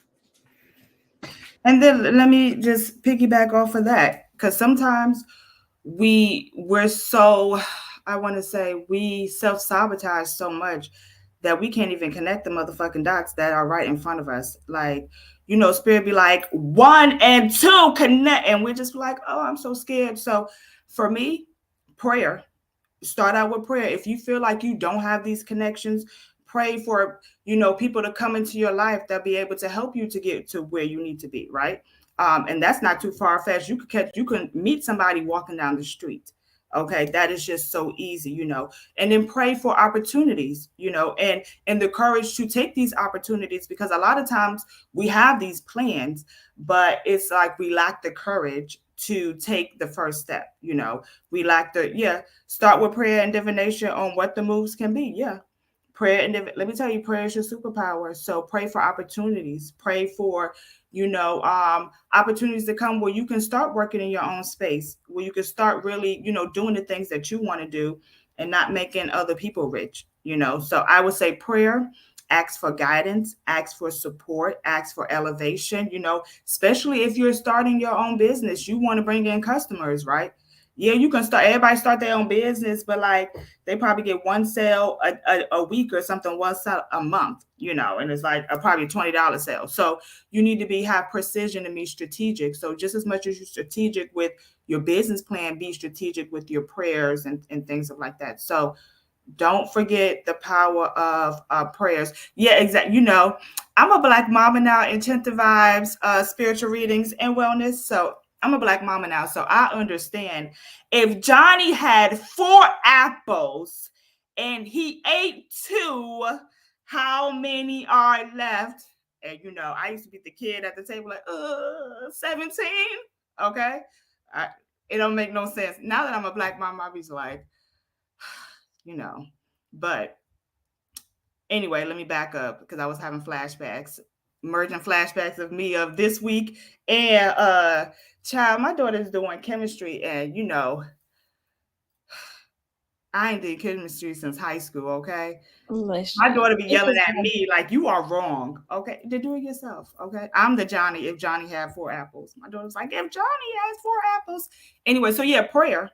And then let me just piggyback off of that because sometimes we're so, I want to say, we self sabotage so much that we can't even connect the motherfucking dots that are right in front of us. Like, spirit be like 1 and 2 connect, and we're just like, oh, I'm so scared. So for me, prayer. Start out with prayer. If you feel like you don't have these connections, pray for people to come into your life that be able to help you to get to where you need to be, right? And that's not too far fetched. You can meet somebody walking down the street. Okay, that is just so easy, and then pray for opportunities, and the courage to take these opportunities, because a lot of times we have these plans, but it's like we lack the courage to take the first step. We lack the, yeah, start with prayer and divination on what the moves can be. Yeah. Prayer and let me tell you, prayer is your superpower. So pray for opportunities. Pray for, opportunities to come where you can start working in your own space, where you can start really, doing the things that you want to do and not making other people rich. So I would say prayer ask for guidance, ask for support, ask for elevation, especially if you're starting your own business, you want to bring in customers, right? Yeah, you can start, everybody start their own business, but like they probably get one sale a week or something, one sale a month, and it's like a probably $20 sale. So you need to have precision and be strategic. So just as much as you're strategic with your business plan, be strategic with your prayers and things like that. So don't forget the power of prayers. Yeah, exactly. I'm a black mama now, intensive vibes, spiritual readings, and wellness. So I'm a black mama now. So I understand if Johnny had 4 apples and he ate 2, how many are left? And I used to be the kid at the table like, 17. Okay. I, it don't make no sense. Now that I'm a black mama, I be like, you know. But anyway, let me back up because I was having flashbacks, merging flashbacks of me of this week and child, my daughter's doing chemistry and I ain't did chemistry since high school, okay? Bless My you. daughter be It's yelling at okay. me like you are wrong. Okay. To do it yourself. Okay. I'm the Johnny if Johnny had 4 apples. My daughter's like, if Johnny has 4 apples. Anyway, so yeah, prayer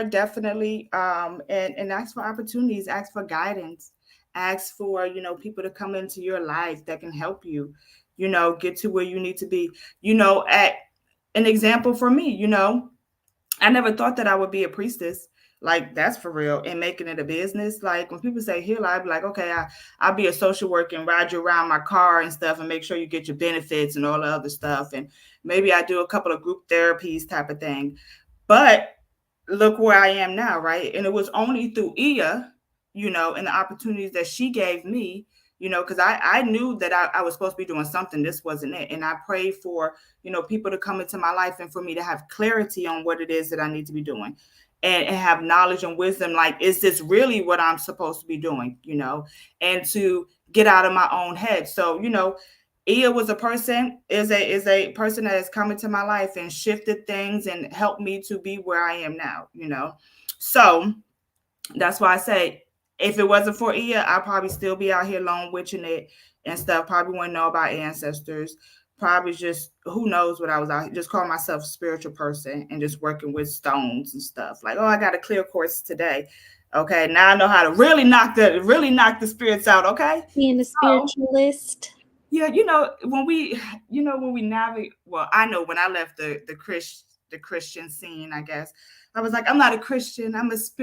definitely and ask for opportunities, ask for guidance, ask for people to come into your life that can help you get to where you need to be. At an example for me, I never thought that I would be a priestess. Like that's for real. And making it a business. Like when people say healer, I'd be like, okay, I'll be a social worker and ride you around my car and stuff and make sure you get your benefits and all the other stuff. And maybe I do a couple of group therapies type of thing. But look where I am now, right? And it was only through Ia, and the opportunities that she gave me, because I knew that I was supposed to be doing something. This wasn't it. And I prayed for, people to come into my life and for me to have clarity on what it is that I need to be doing and have knowledge and wisdom. Like, is this really what I'm supposed to be doing, and to get out of my own head. So, Ia was a person, is a person that has come into my life and shifted things and helped me to be where I am now. So that's why I say if it wasn't for Ia, I'd probably still be out here lone witching it and stuff. Probably wouldn't know about ancestors. Probably just who knows what I was out. Just call myself a spiritual person and just working with stones and stuff. Like, oh, I got a clear course today. Okay, now I know how to really knock the spirits out. Okay, Being a so spiritualist. yeah, when we navigate. Well, I know when I left the Christian scene, I guess I was like, I'm not a Christian. I'm just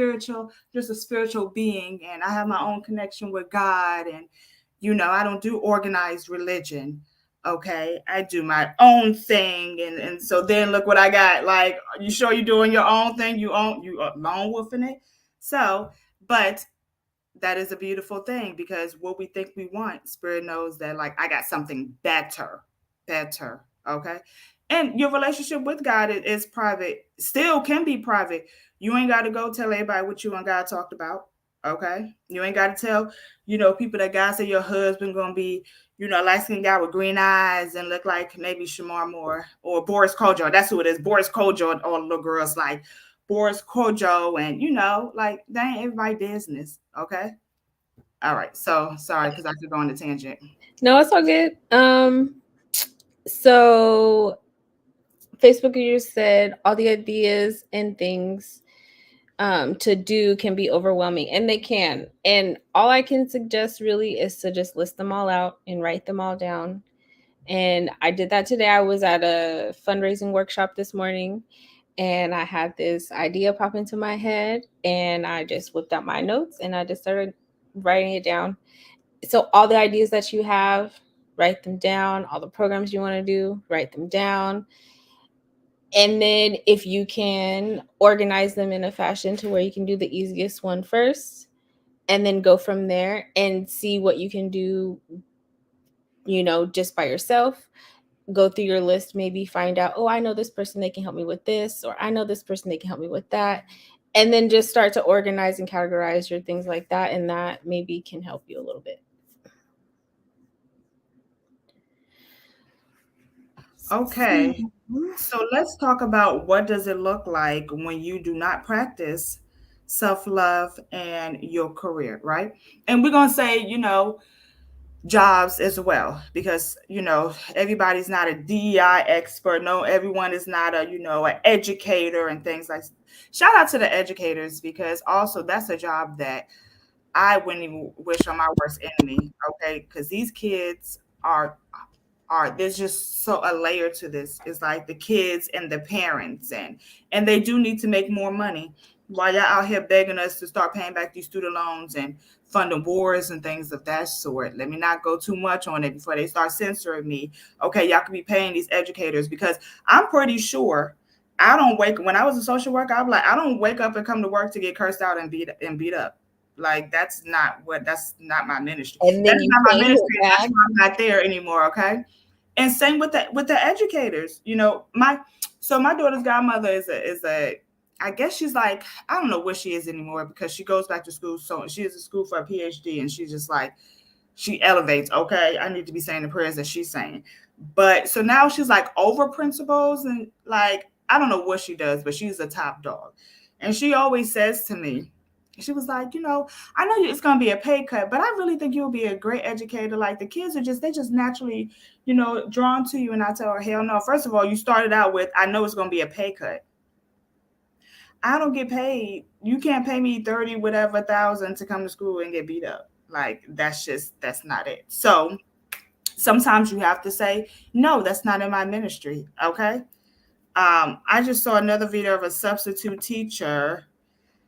a spiritual being, and I have my own connection with God, and I don't do organized religion. Okay, I do my own thing, and so then look what I got. Like, you sure you're doing your own thing? You are lone wolfing it. So, but that is a beautiful thing because what we think we want, spirit knows that like I got something better. Okay. And your relationship with God is private, still can be private. You ain't got to go tell everybody what you and God talked about. Okay. You ain't got to tell, people that God said your husband gonna be, light skinned guy with green eyes and look like maybe Shamar Moore or Boris Kojo. That's who it is. Boris Kojo, all the little girls like Boris Kojo, and like that ain't everybody business. Okay. All right. So sorry because I could go on a tangent. No, it's all good. So Facebook users said all the ideas and things to do can be overwhelming, and they can. And all I can suggest really is to just list them all out and write them all down. And I did that today. I was at a fundraising workshop this morning and I had this idea pop into my head and I just whipped out my notes and I just started writing it down. So all the ideas that you have, write them down. All the programs you want to do, write them down. And then if you can organize them in a fashion to where you can do the easiest one first and then go from there and see what you can do, just by yourself. Go through your list, maybe find out, oh, I know this person, they can help me with this, or I know this person, they can help me with that. And then just start to organize and categorize your things like that. And that maybe can help you a little bit. Okay. So let's talk about what does it look like when you do not practice self-love and your career, right? And we're going to say, jobs as well, because everybody's not a DEI expert. No, everyone is not a an educator and things like. Shout out to the educators, because also that's a job that I wouldn't even wish on my worst enemy. Okay, because these kids are there's just so a layer to this. It's like the kids and the parents, and they do need to make more money while y'all out here begging us to start paying back these student loans and funding wars and things of that sort. Let me not go too much on it before they start censoring me. Okay, y'all could be paying these educators, because I'm pretty sure I don't wake when I was a social worker, I'm like, I don't wake up and come to work to get cursed out and beat up. Like that's not my ministry. And That then is you not my pay it ministry, and that's back. why I'm not there anymore. Okay. And same with the educators. My daughter's godmother is a I guess she's like, I don't know what she is anymore, because she goes back to school. So she is in school for a PhD, and she's just like, she elevates. Okay, I need to be saying the prayers that she's saying. But so now she's like over principals, and like, I don't know what she does, but she's a top dog. And she always says to me, she was like, I know it's going to be a pay cut, but I really think you'll be a great educator. Like, the kids they just naturally, drawn to you. And I tell her, hell no. First of all, you started out with, I know it's going to be a pay cut. I don't get paid. You can't pay me 30 whatever thousand to come to school and get beat up. Like, that's not it. So sometimes you have to say, no, that's not in my ministry. Okay. I just saw another video of a substitute teacher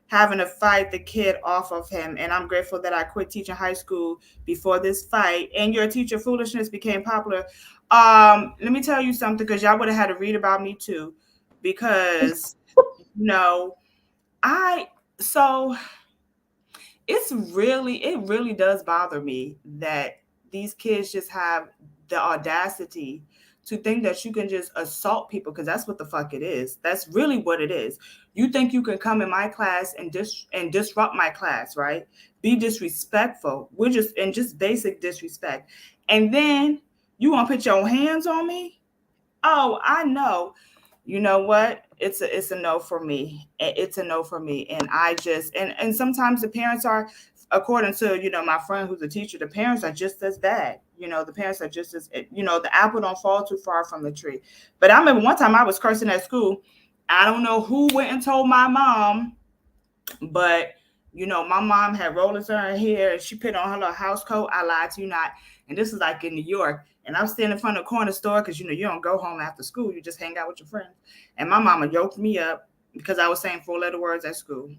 having to fight the kid off of him. And I'm grateful that I quit teaching high school before this fight. And your teacher foolishness became popular. Let me tell you something, because y'all would have had to read about me too. Because no, I so it really does bother me that these kids just have the audacity to think that you can just assault people, because that's what the fuck it is. That's really what it is. You think you can come in my class and disrupt my class, right? Be disrespectful. We're just basic disrespect. And then you want to put your hands on me? Oh, I know. You know what? It's a no for me. It's a no for me. And I just and sometimes the parents are, according to my friend who's a teacher, the parents are just as bad. The parents are just as, the apple don't fall too far from the tree. But I remember one time I was cursing at school. I don't know who went and told my mom, but my mom had rollers in her hair and she put on her little house coat. I lied to you not. And this was like in New York. And I'm standing in front of the corner store, because you don't go home after school. You just hang out with your friends. And my mama yoked me up because I was saying 4-letter words at school.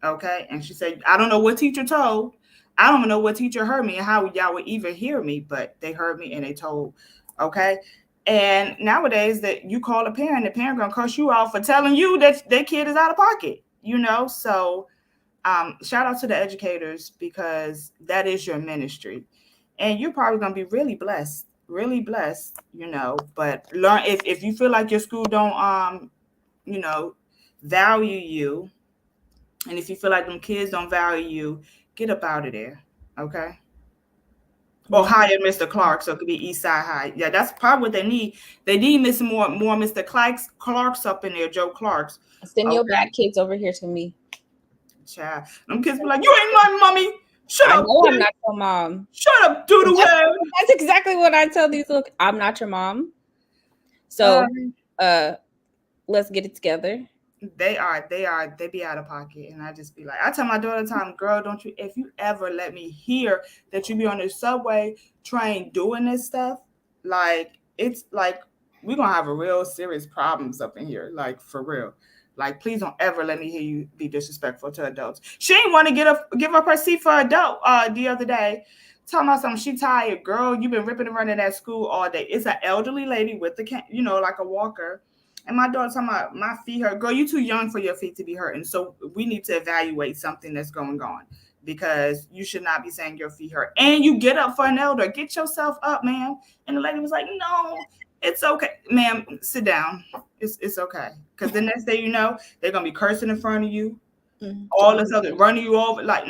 Okay. And she said, I don't know what teacher told. I don't know what teacher heard me and how y'all would even hear me, but they heard me and they told. Okay. And nowadays that you call a parent, the parent gonna curse you out for telling you that their kid is out of pocket. So shout out to the educators, because that is your ministry, and you're probably going to be really blessed, but learn, if you feel like your school don't you know value you, and if you feel like them kids don't value you, get up out of there. Okay. Or Yeah. hire Mr. Clark, so it could be East Side High. Yeah, that's probably what they need. They need Mr. more Mr. Clarks up in there, Joe Clarks. Send your Okay. bad kids over here to me. Child. Them kids be like, you ain't my mommy. Shut I up, know I'm kid. not your mom. Shut up, doodle That's, head. that's exactly what I tell these little. I'm not your mom. So, Um, let's get it together. they be out of pocket. And I just be like, I tell my daughter all the time, girl, don't you, if you ever let me hear that you be on the subway train doing this stuff, like, it's like, we're going to have a real serious problems up in here. Like, for real. Like, please don't ever let me hear you be disrespectful to adults. She didn't want to give up her seat for adult the other day. Talking about something, she tired. Girl, you've been ripping and running at school all day. It's an elderly lady with like a walker. And my daughter talking about my feet hurt. Girl, you too young for your feet to be hurting. So we need to evaluate something that's going on, because you should not be saying your feet hurt. And you get up for an elder. Get yourself up, man. And the lady was like, no, it's okay. Ma'am, sit down. It's okay. Because the next day, they're going to be cursing in front of you. All this other, running you over. Like,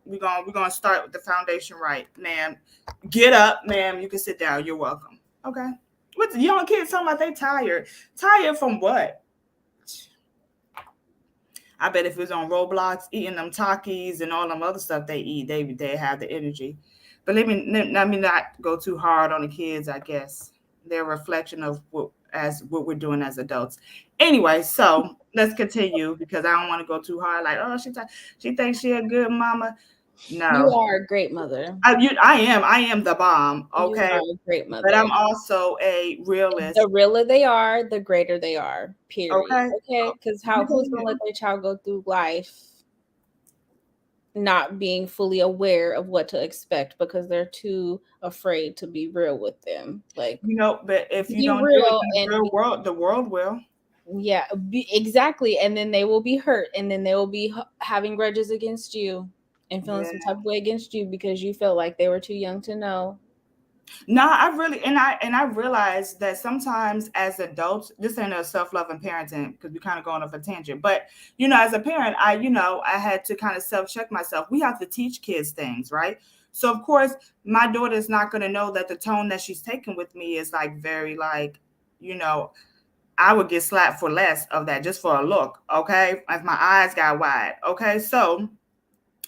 we're gonna start with the foundation right. Ma'am, get up. Ma'am, you can sit down. You're welcome. Okay. What the young kids talking about they tired? Tired from what? I bet if it was on Roblox eating them Takis and all them other stuff they eat, they have the energy. But let me not go too hard on the kids. I guess they're a reflection of what we're doing as adults. Anyway, so let's continue because I don't want to go too hard. Like, oh, she thinks she a good mama. You No, are a great mother. I am the bomb. You Okay, are a great but mother. I'm also a The realist. realer they are, the greater they are. Period. Okay, Okay, because who's gonna let their child go through life not being fully aware of what to expect because they're too afraid to be real with them? Like, but if you be don't do it, real then the and real world, the world will. yeah, exactly. And then they will be hurt, and then they will be having grudges against you and feeling Yeah. some type of way against you because you felt like they were too young to know. No, I really and I realize that sometimes as adults, this ain't a self-love and parenting because we kind of going off a tangent. But as a parent, I had to kind of self-check myself. We have to teach kids things, right? So of course, my daughter is not going to know that the tone that she's taking with me is like very like, you know, I would get slapped for less of that just for a look, okay? If my eyes got wide, okay? So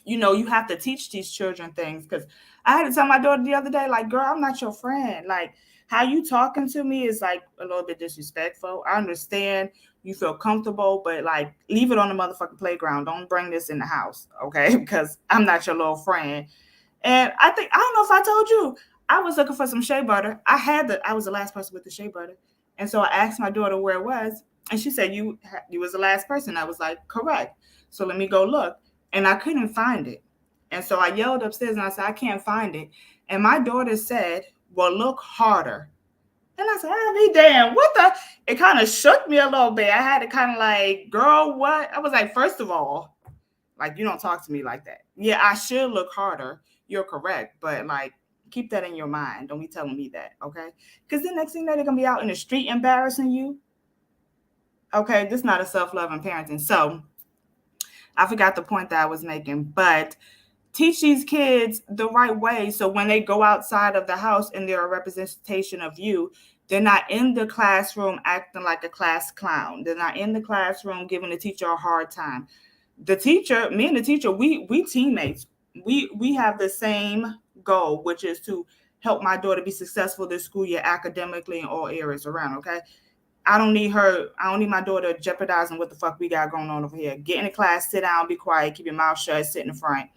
you have to teach these children things because I had to tell my daughter the other day, like, girl, I'm not your friend. Like, how you talking to me is like a little bit disrespectful. I understand you feel comfortable, but like, leave it on the motherfucking playground. Don't bring this in the house, okay? Because I'm not your little friend. And I don't know if I told you, I was looking for some shea butter. I was the last person with the shea butter. And so I asked my daughter where it was. And she said, you was the last person. I was like, correct. So let me go look. And I couldn't find it. And so I yelled upstairs and I said, I can't find it. And my daughter said, well, look harder. And I said, I'll be damn. What the? It kind of shook me a little bit. I had to kind of like, girl, what? I was like, first of all, like, you don't talk to me like that. Yeah, I should look harder. You're correct. But like, keep that in your mind. Don't be telling me that. Okay. Because the next thing that they're going to be out in the street embarrassing you. Okay. This is not a self love and parenting. So I forgot the point that I was making. But teach these kids the right way so when they go outside of the house and they're a representation of you, they're not in the classroom acting like a class clown. They're not in the classroom giving the teacher a hard time. The teacher, me and the teacher, we teammates. We have the same goal, which is to help my daughter be successful this school year academically in all areas around. Okay. I don't need my daughter jeopardizing what the fuck we got going on over here. Get in the class, sit down, be quiet, keep your mouth shut, sit in the front,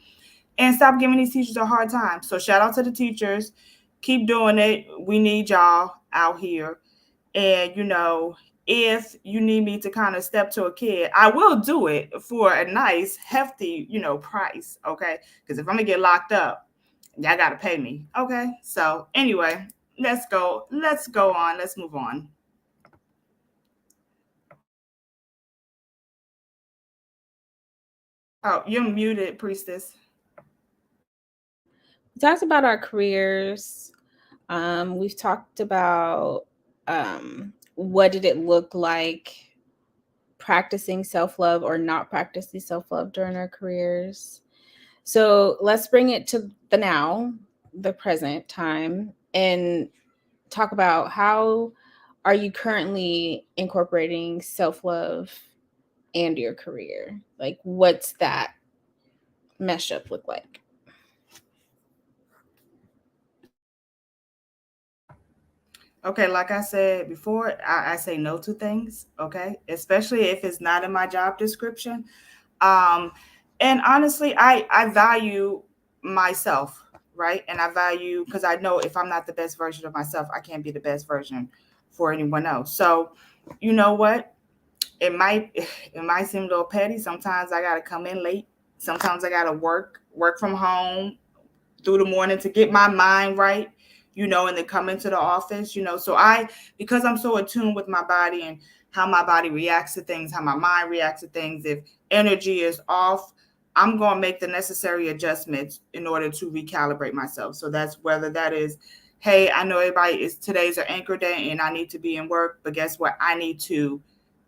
and stop giving these teachers a hard time. So shout out to the teachers. Keep doing it. We need y'all out here. And if you need me to kind of step to a kid, I will do it for a nice, hefty, price. Okay. Because if I'm gonna get locked up, y'all gotta pay me. Okay. So anyway, let's go. Let's go on. Let's move on. Oh, you're muted, priestess. We talked about our careers. We've talked about what did it look like practicing self-love or not practicing self-love during our careers. So let's bring it to the now, the present time, and talk about how are you currently incorporating self-love and your career? Like, what's that mesh up look like? Okay, like I said before, I say no to things, okay? Especially if it's not in my job description. Um, and honestly, I value myself, right? And I value because I know if I'm not the best version of myself, I can't be the best version for anyone else. So, you know what? It might seem a little petty. Sometimes I gotta come in late. Sometimes I gotta work from home through the morning to get my mind right, and then come into the office. So because I'm so attuned with my body and how my body reacts to things, how my mind reacts to things, if energy is off, I'm going to make the necessary adjustments in order to recalibrate myself. So that's whether that is, hey, I know everybody is today's an anchor day and I need to be in work, but guess what? I need to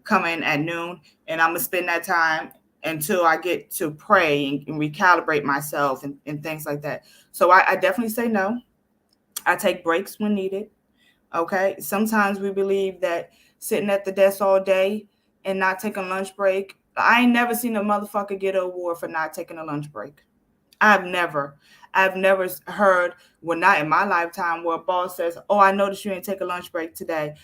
come in at noon and I'm going to spend that time until I get to pray and recalibrate myself and things like that. So I definitely say no. I take breaks when needed. Okay. Sometimes we believe that sitting at the desk all day and not taking lunch break I ain't never seen a motherfucker get an award for not taking a lunch break. I've never, I've never heard, well, not in my lifetime, where a boss says, "Oh, I noticed you didn't take a lunch break today.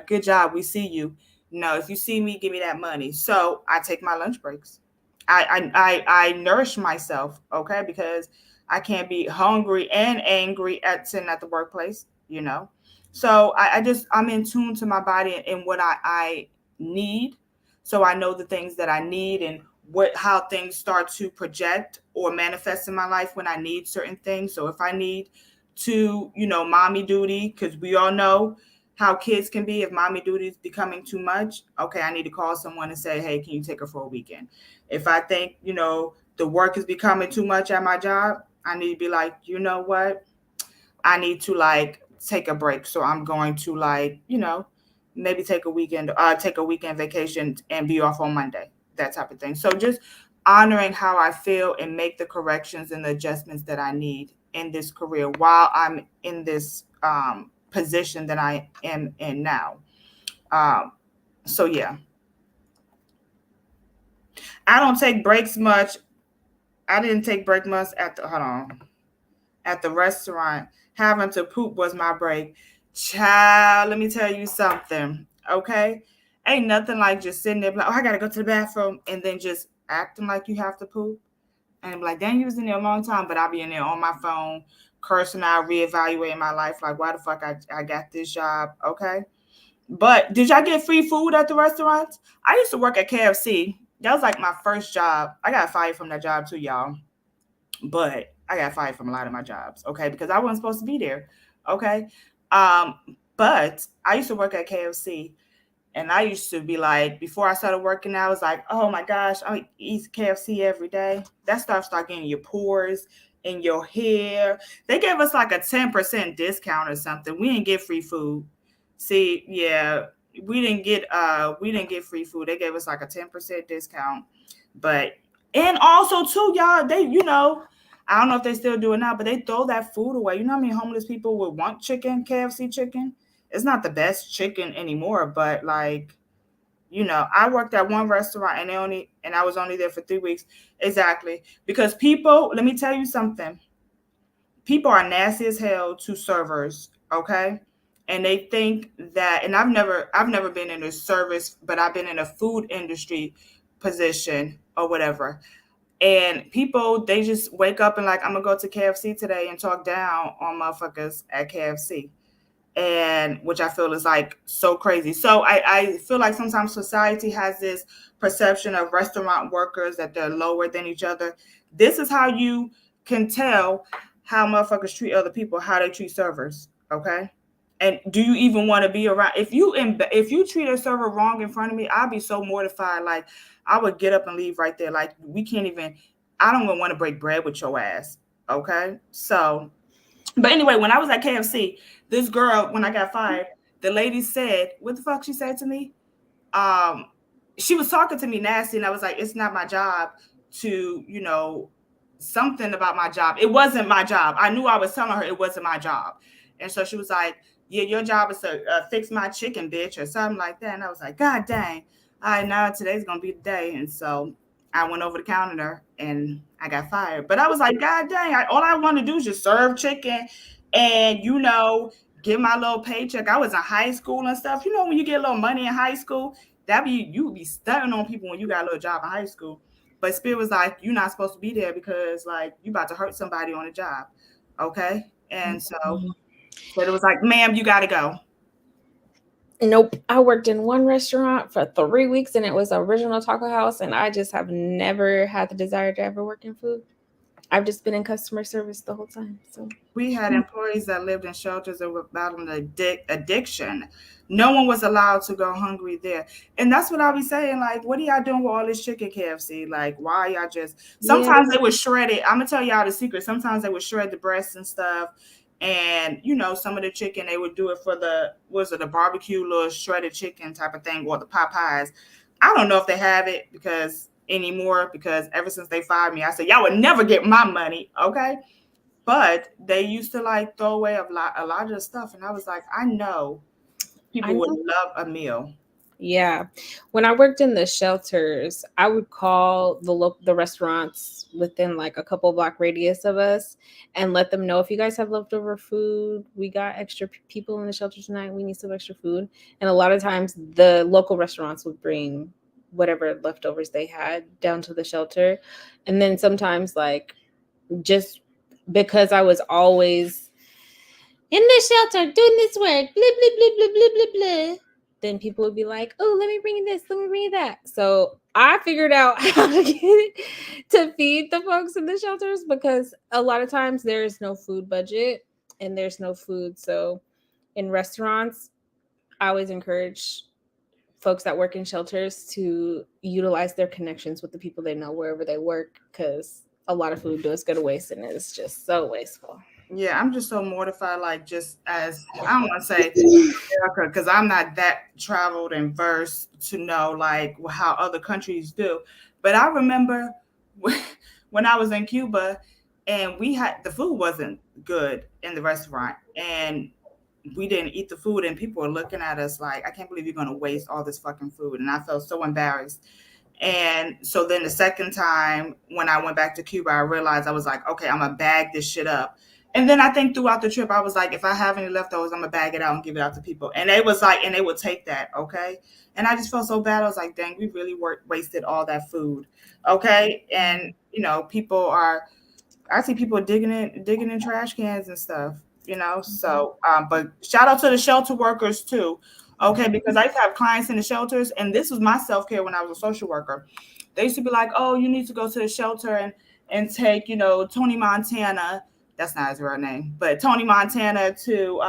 Good job, we see you." No, if you see me, give me that money. So I take my lunch breaks. I nourish myself, okay, because I can't be hungry and angry at sitting at the workplace, you know. So I'm in tune to my body and what I need, so I know the things that I need and what how things start to project or manifest in my life when I need certain things. So if I need to, mommy duty, because we all know how kids can be if mommy duty is becoming too much. Okay, I need to call someone and say, hey, can you take her for a weekend? If I think, the work is becoming too much at my job, I need to be like, you know what? I need to like take a break. So I'm going to like, maybe take a weekend vacation and be off on Monday, that type of thing. So just honoring how I feel and make the corrections and the adjustments that I need in this career while I'm in this position that I am in now. Um, so yeah, I don't take breaks much. I didn't take break much at the restaurant. Having to poop was my break. Child, let me tell you something. Okay, ain't nothing like just sitting there like, oh, I gotta go to the bathroom, and then just acting like you have to poop, and I'm like, dang, you was in there a long time, but I'll be in there on my phone, cursing out, reevaluating my life, like, why the fuck I got this job? Okay, but did y'all get free food at the restaurants? I used to work at KFC. That was like my first job. I got fired from that job too, y'all. But I got fired from a lot of my jobs, okay, because I wasn't supposed to be there, okay. Um, but I used to work at KFC, and I used to be like, before I started working, I was like, oh my gosh, I eat KFC every day. That stuff start getting your pores in your hair. They gave us like a 10% discount or something. We didn't get free food. See, yeah, we didn't get free food. They gave us like a 10% discount. But and also too, y'all, I don't know if they still do it now, but they throw that food away. You know how many homeless people would want chicken, KFC chicken? It's not the best chicken anymore, but like, I worked at one restaurant and I was only there for 3 weeks. Exactly. Because people, let me tell you something. People are nasty as hell to servers, okay? And they think that, and I've never been in a service, but I've been in a food industry position or whatever. And people, they just wake up and like, I'm gonna go to KFC today and talk down on motherfuckers at KFC, and which I feel is like so crazy. So I feel like sometimes society has this perception of restaurant workers that they're lower than each other. This is how you can tell how motherfuckers treat other people, how they treat servers. Okay. And do you even want to be around? If you treat a server wrong in front of me, I'd be so mortified. Like I would get up and leave right there. Like we can't even. I don't even want to break bread with your ass. Okay. So but anyway, when I was at KFC, this girl, when I got fired, the lady said, what the fuck she said to me? Um, she was talking to me nasty, and I was like, it's not my job to, something about my job. It wasn't my job. I knew I was telling her it wasn't my job. And so she was like, yeah, your job is to fix my chicken, bitch, or something like that. And I was like, God dang. All right, now today's going to be the day. And so I went over the counter and I got fired. But I was like, God dang, all I want to do is just serve chicken and, get my little paycheck. I was in high school and stuff. You know, when you get a little money in high school, you would be stunting on people when you got a little job in high school. But Spirit was like, you're not supposed to be there because like you about to hurt somebody on a job. Okay. And so but it was like, ma'am, you gotta go. Nope. I worked in one restaurant for 3 weeks and it was Original Taco House, and I just have never had the desire to ever work in food. I've just been in customer service the whole time. So We had employees that lived in shelters that were battling addiction. No one was allowed to go hungry there. And that's what I'll be saying. Like, what are y'all doing with all this chicken KFC? Like, why y'all just yeah, sometimes they would shred it. I'm gonna tell y'all the secret. Sometimes they would shred the breasts and stuff. And some of the chicken they would do it for the barbecue little shredded chicken type of thing or the Popeyes. I don't know if they have it because anymore because ever since they fired me, I said y'all would never get my money, okay? But they used to like throw away a lot of the stuff, and I was like, I know I people would know. love a meal. Yeah. When I worked in the shelters, I would call the restaurants within like a couple block radius of us and let them know, if you guys have leftover food, we got extra people in the shelter tonight. We need some extra food. And a lot of times the local restaurants would bring whatever leftovers they had down to the shelter. And then sometimes, like, just because I was always in the shelter doing this work, blah, blah, blah, blah, blah, blah, blah, then people would be like, oh, let me bring you this, let me bring you that. So I figured out how to get it to feed the folks in the shelters, because a lot of times there's no food budget and there's no food. So in restaurants, I always encourage folks that work in shelters to utilize their connections with the people they know wherever they work, because a lot of food does go to waste and it's just so wasteful. Yeah, I'm just so mortified. Like, just as I don't want to say America, because I'm not that traveled and versed to know like how other countries do. But I remember when I was in Cuba, and we had the food wasn't good in the restaurant, and we didn't eat the food, and people were looking at us like, I can't believe you're going to waste all this fucking food. And I felt so embarrassed. And so then the second time when I went back to Cuba, I realized, I was like, okay, I'm gonna bag this shit up. And then I think throughout the trip, I was like, if I have any leftovers, I'm gonna bag it out and give it out to people. And they was like, and they would take that, okay. And I just felt so bad. I was like, dang, we really wasted all that food, okay. And people are, I see people digging in trash cans and stuff, So, but shout out to the shelter workers too, okay? Because I used to have clients in the shelters, and this was my self care when I was a social worker. They used to be like, "Oh, you need to go to the shelter and take, Tony Montana. That's not his real name, but Tony Montana to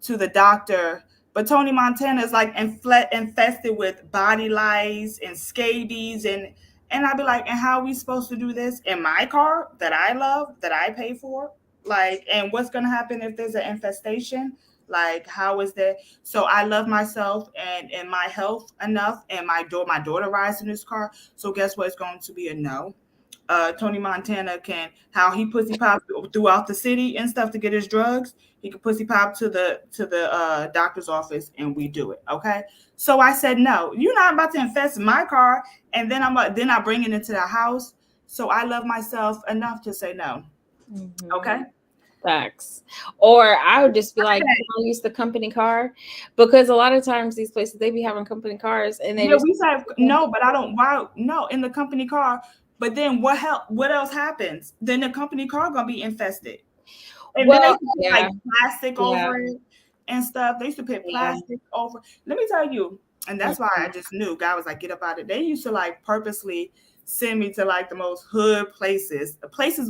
the doctor." But Tony Montana is like infested with body lice and scabies, and I'd be like, and how are we supposed to do this in my car that I love, that I pay for? Like, and what's going to happen if there's an infestation? Like, how is that? So I love myself and my health enough, and my daughter rides in this car. So guess what? It's going to be a no. Tony Montana can, how he pussy pop throughout the city and stuff to get his drugs. He can pussy pop to the doctor's office, and we do it. Okay. So I said no. You're not about to infest my car, and then I bring it into the house. So I love myself enough to say no. Okay. Facts. Or I would just be like, can I use the company car? Because a lot of times these places, they be having company cars and they Yeah, just we say no, but I don't. Why? No, in the company car. But then what else happens? Then the company car gonna be infested. And then they well, used to put yeah, like plastic yeah, over it and stuff. They used to put yeah. plastic over. Let me tell you, and that's why I Mhm. just knew God was like, get up out of it. They used to like purposely send me to like the most hood places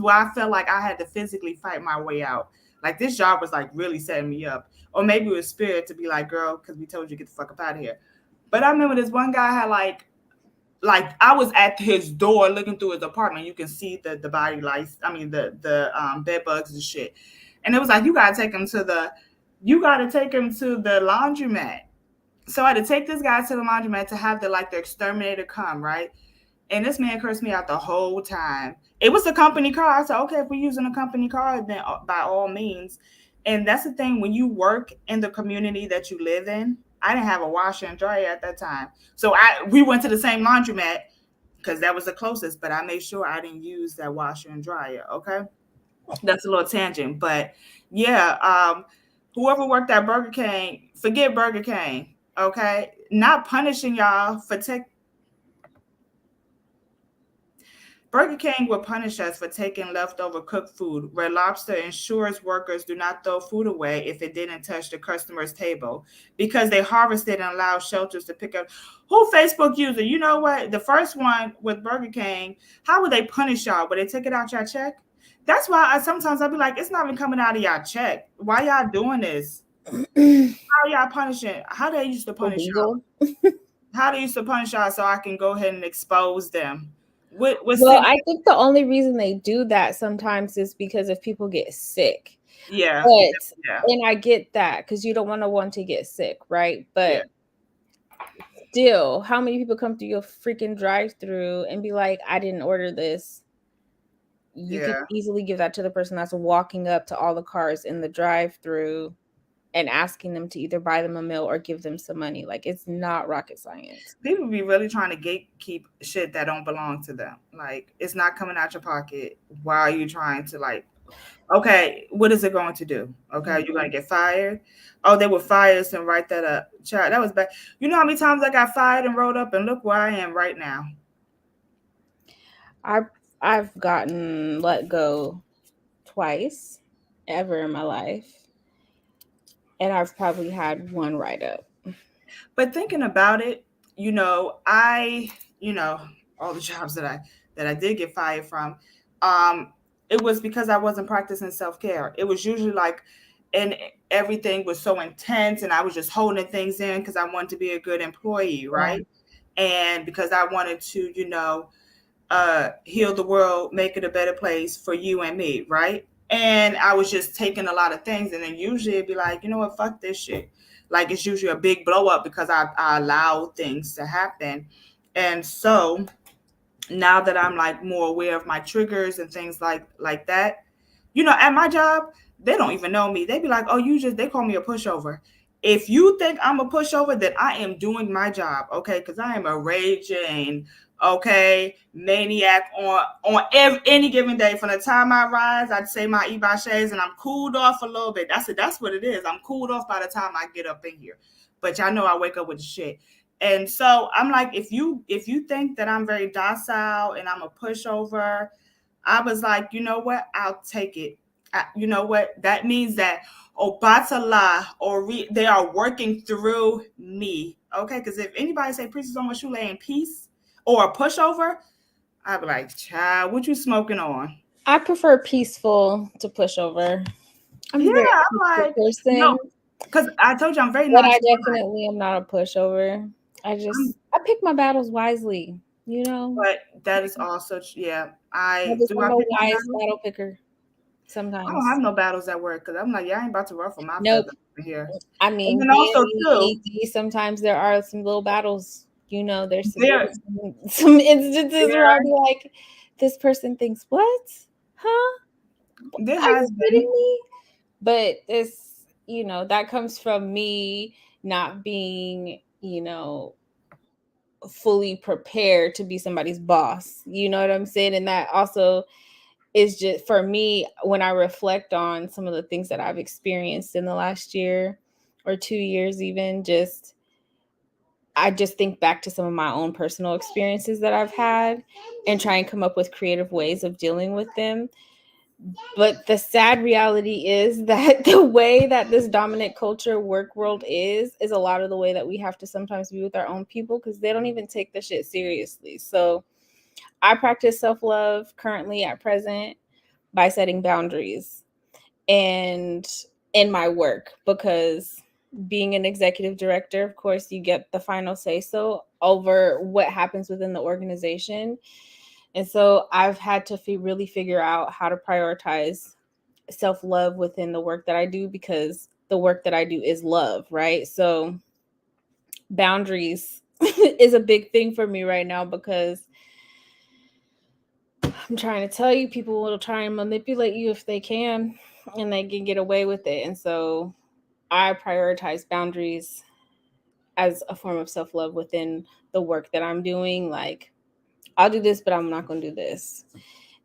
where I felt like I had to physically fight my way out. Like this job was like really setting me up. Or maybe it was spirit to be like, girl, because we told you get the fuck up out of here. But I remember this one guy had like I was at his door looking through his apartment. You can see the body lice. I mean the bed bugs and shit. And it was like, you gotta take him to the laundromat. So I had to take this guy to the laundromat to have the exterminator come, right? And this man cursed me out the whole time. It was a company car. I said, okay, if we're using a company car, then by all means. And that's the thing, when you work in the community that you live in, I didn't have a washer and dryer at that time. So we went to the same laundromat because that was the closest, but I made sure I didn't use that washer and dryer. Okay. That's a little tangent. But yeah, whoever worked at Burger King, forget Burger King. Okay. Not punishing y'all for Burger King will punish us for taking leftover cooked food. Red Lobster ensures workers do not throw food away if it didn't touch the customer's table because they harvested and allow shelters to pick up. Who Facebook user? You know what? The first one with Burger King, how would they punish y'all? Would they take it out your check? That's why sometimes I'll be like, it's not even coming out of y'all check. Why y'all doing this? How y'all punishing? How they used to punish Illegal. y'all? How they used to punish y'all so I can go ahead and expose them? What Well, city? I think the only reason they do that sometimes is because if people get sick. Yeah, But yeah, and I get that because you don't want to get sick, right? yeah, But still, how many people come through your freaking drive-through and be like, I didn't order this? You could yeah. easily give that to the person that's walking up to all the cars in the drive-through and asking them to either buy them a meal or give them some money. Like, it's not rocket science. People be really trying to gatekeep shit that don't belong to them. Like, it's not coming out your pocket. Why are you trying to, like, okay, what is it going to do? Okay, you're going to get fired. Oh, they would fire us and write that up. Child, that was bad. You know how many times I got fired and wrote up, and look where I am right now. I've gotten let go twice ever in my life, and I've probably had one write up. But thinking about it, you know, all the jobs that I did get fired from, um, it was because I wasn't practicing self-care. It was usually like, and everything was so intense, and I was just holding things in because I wanted to be a good employee, Yeah. right? And because I wanted to, heal the world, make it a better place for you and me, right? And I was just taking a lot of things, and then usually it'd be like, you know what, fuck this shit. Like, it's usually a big blow up because I allow things to happen. And so now that I'm like more aware of my triggers and things like that, at my job, they don't even know me. They be like, "Oh, they call me a pushover." If you think I'm a pushover, then I am doing my job, okay? Because I am a raging, okay, maniac on any given day. From the time I rise, I'd say my ibashes, and I'm cooled off a little bit. That's it. That's what it is. I'm cooled off by the time I get up in here. But y'all know I wake up with the shit. And so I'm like, if you think that I'm very docile and I'm a pushover, I was like, you know what? I'll take it. You know what? That means that Obatala they are working through me. Okay, because if anybody say Princess on my shoe lay in peace or a pushover, I'd be like, child, what you smoking on? I prefer peaceful to pushover. I'm a Yeah, very I'm peaceful like, person, because I told you I'm very but I nonchalant. definitely am not a pushover. I pick my battles wisely, you know. But that is also, yeah. I'm I a pick my wise battles? battle picker I don't have sometimes. no battles at work because I'm like, yeah, I ain't about to ruffle my Nope. feathers here. I And mean, then being also too, ED, sometimes there are some little battles. You know, there's there some instances where I'll there be like, this person thinks what? Huh? there Are you has been. kidding me? But that comes from me not being, fully prepared to be somebody's boss. You know what I'm saying? And that also is just for me when I reflect on some of the things that I've experienced in the last year or 2 years, even I just think back to some of my own personal experiences that I've had and try and come up with creative ways of dealing with them. But the sad reality is that the way that this dominant culture work world is a lot of the way that we have to sometimes be with our own people because they don't even take the shit seriously. So I practice self-love currently at present by setting boundaries and in my work, because being an executive director, of course, you get the final say so over what happens within the organization. And so I've had to really figure out how to prioritize self-love within the work that I do, because the work that I do is love, right? So boundaries is a big thing for me right now, because I'm trying to tell you, people will try and manipulate you if they can, and they can get away with it. And so I prioritize boundaries as a form of self-love within the work that I'm doing. Like, I'll do this, but I'm not going to do this.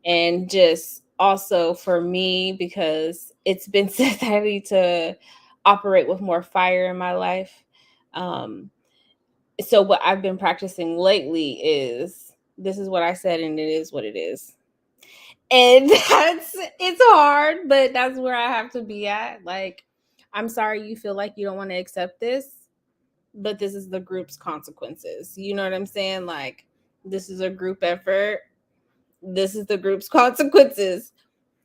And just also for me, because it's been said that I need to operate with more fire in my life. So what I've been practicing lately is, this is what I said and it is what it is. And it's hard, but that's where I have to be at. Like, I'm sorry you feel like you don't want to accept this, but this is the group's consequences. You know what I'm saying? Like, this is a group effort. This is the group's consequences.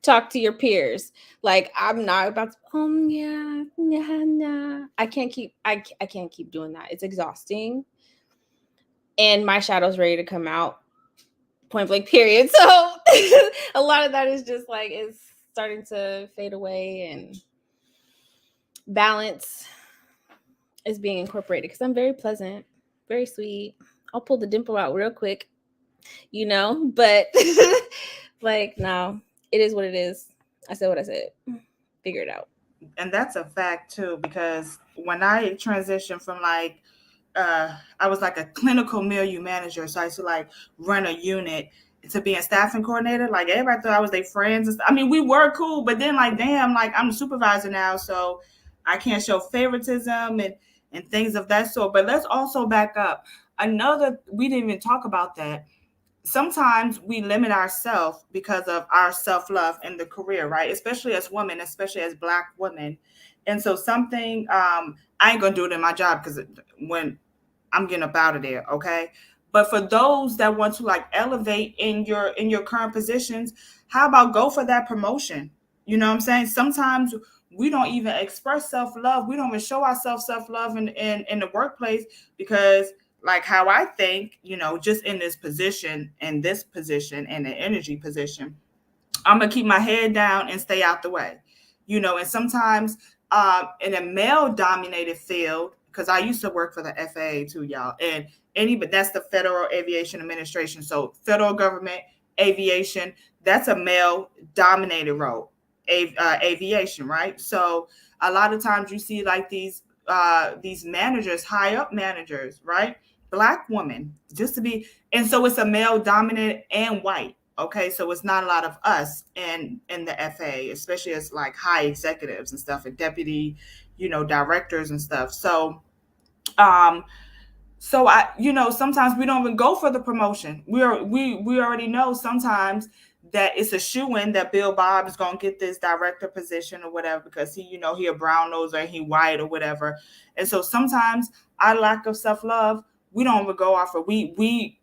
Talk to your peers. Like, I'm not about to, yeah, nah. I can't keep doing that. It's exhausting. And my shadow's ready to come out. Point blank, period. So a lot of that is just like, it's starting to fade away, and balance is being incorporated because I'm very pleasant, very sweet. I'll pull the dimple out real quick, but like, no, it is what it is. I said what I said. Figure it out. And that's a fact too, because when I transitioned from like uh I was like a clinical milieu manager, so I used to like run a unit, to being staffing coordinator. Like everybody thought I was their friends. I mean, we were cool, but then like, damn, like I'm the supervisor now, so I can't show favoritism and things of that sort. But let's also back up. Another, we didn't even talk about that. Sometimes we limit ourselves because of our self-love in the career, right? Especially as women, especially as Black women. And so something, I ain't gonna do it in my job because when I'm getting up out of there, okay? But for those that want to like elevate in your current positions, how about go for that promotion? You know what I'm saying? Sometimes we don't even express self-love. We don't even show ourselves self-love in the workplace because like how I think, just in this position and the energy position, I'm gonna keep my head down and stay out the way. And sometimes in a male dominated field, because I used to work for the FAA too, y'all, and but that's the Federal Aviation Administration. So federal government aviation, that's a male dominated role, aviation, right? So a lot of times you see like these managers, high up managers, right? Black women, just to be, and so it's a male dominant and white. Okay, so it's not a lot of us in the FA, especially as like high executives and stuff, and deputy, directors and stuff. Um, so sometimes we don't even go for the promotion. We already know sometimes that it's a shoe in that Bill Bob is gonna get this director position or whatever because he a brown nose or he white or whatever. And so sometimes our lack of self love, we don't even go off of we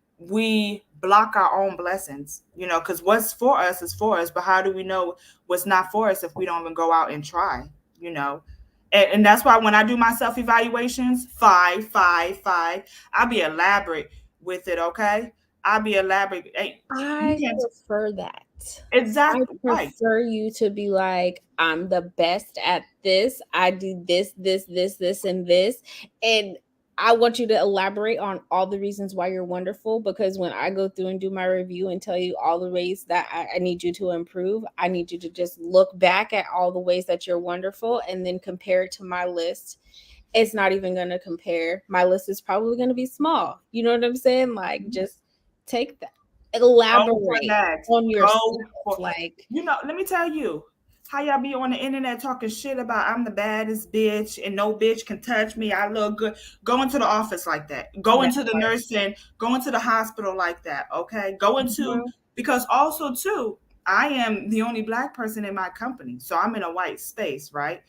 block our own blessings, because what's for us is for us, but how do we know what's not for us if we don't even go out and try, you know? And that's why when I do my self evaluations, five, I'll be elaborate with it. Okay, I'll be elaborate. Hey, you I can't prefer that. I exactly right. prefer you to be like, I'm the best at this. I do this, and this. And I want you to elaborate on all the reasons why you're wonderful because when I go through and do my review and tell you all the ways that I need you to improve, I need you to just look back at all the ways that you're wonderful and then compare it to my list. It's not even going to compare. My list is probably going to be small. You know what I'm saying? Like, just take that, Go for elaborate that. on yourself. Go for. Like, Let me tell you how y'all be on the internet talking shit about I'm the baddest bitch and no bitch can touch me. I look good. Go into the office like that. Go that into the part. nursing. Go into the hospital like that. Okay. Go into, Mhm. because also too, I am the only Black person in my company, so I'm in a white space, right?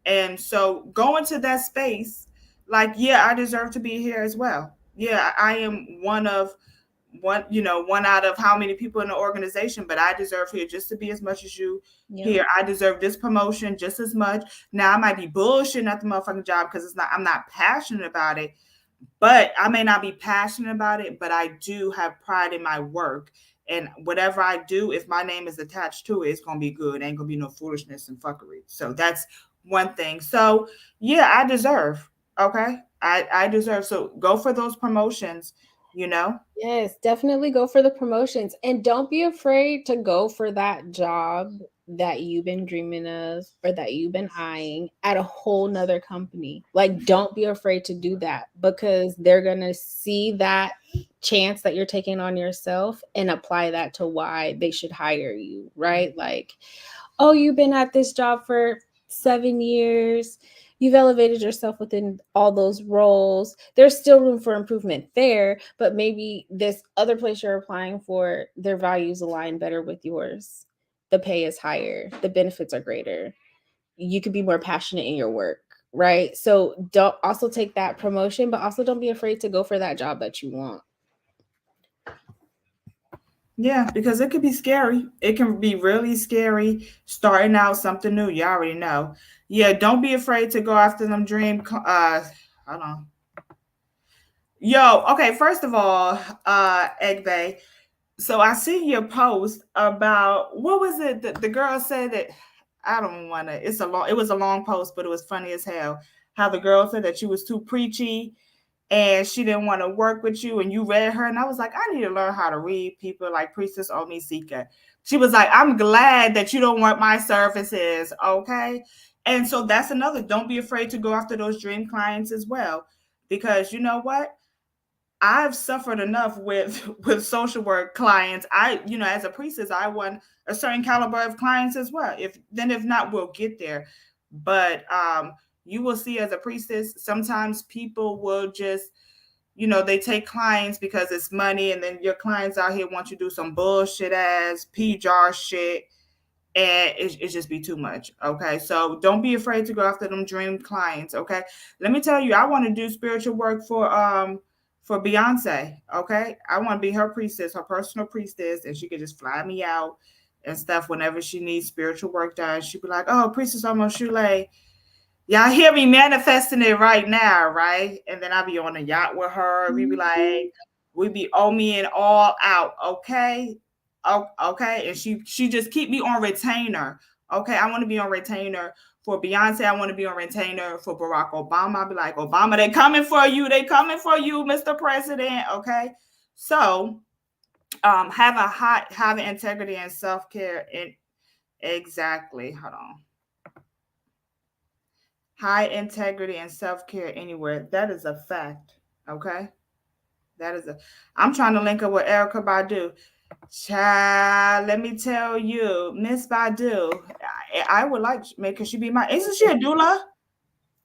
And so go into that space like, yeah, I deserve to be here as well. Yeah, I am one out of how many people in the organization, but I deserve here just to be as much as you Yep. here. I deserve this promotion just as much. Now I might be bullshitting at the motherfucking job because I'm not passionate about it, but I may not be passionate about it, but I do have pride in my work. And whatever I do, if my name is attached to it, it's gonna be good. Ain't gonna be no foolishness and fuckery. So that's one thing. So yeah, I deserve. Okay. I deserve. So go for those promotions, you know? Yes, definitely go for the promotions and don't be afraid to go for that job that you've been dreaming of or that you've been eyeing at a whole nother company. Like, don't be afraid to do that because they're going to see that chance that you're taking on yourself and apply that to why they should hire you, right? Like, oh, you've been at this job for 7 years. You've elevated yourself within all those roles. There's still room for improvement there, but maybe this other place you're applying for, their values align better with yours. The pay is higher, the benefits are greater. You could be more passionate in your work, right? So don't also take that promotion, but also don't be afraid to go for that job that you want. Yeah, because it could be scary. It can be really scary starting out something new. You already know. Yeah, don't be afraid to go after them hold on. Yo, okay, first of all, Egg Bay. So I see your post about what was it? The girl said that I don't want to. It was a long post, but it was funny as hell. How the girl said that you was too preachy and she didn't want to work with you, and you read her, and I was like, I need to learn how to read people like Priestess Omisika. She was like, I'm glad that you don't want my services, okay? And so that's another. Don't be afraid to go after those dream clients as well, because you know what? I've suffered enough with with social work clients. As a priestess, I want a certain caliber of clients as well. If not, we'll get there. But you will see as a priestess, sometimes people will just, they take clients because it's money, and then your clients out here want you to do some bullshit ass PJAR shit, and it just be too much. Okay, so don't be afraid to go after them dream clients. Okay, let me tell you, I want to do spiritual work for Beyonce. Okay, I want to be her priestess, her personal priestess, and she could just fly me out and stuff whenever she needs spiritual work done. She'd be like, "Oh, Priestess Almost Shule, y'all hear me manifesting it right now, right?" And then I'll be on a yacht with her. We be like, we be me and all out, okay? Oh, okay. And she just keep me on retainer. Okay. I want to be on retainer for Beyonce. I want to be on retainer for Barack Obama. I'll be like, Obama, they coming for you. They coming for you, Mr. President. Okay. So having integrity and self-care and exactly. Hold on. High integrity and self-care anywhere. That is a fact. Okay. That is a I'm trying to link up with Erica Badu. Child, let me tell you, Miss Badu, I would like could she be my isn't she a doula?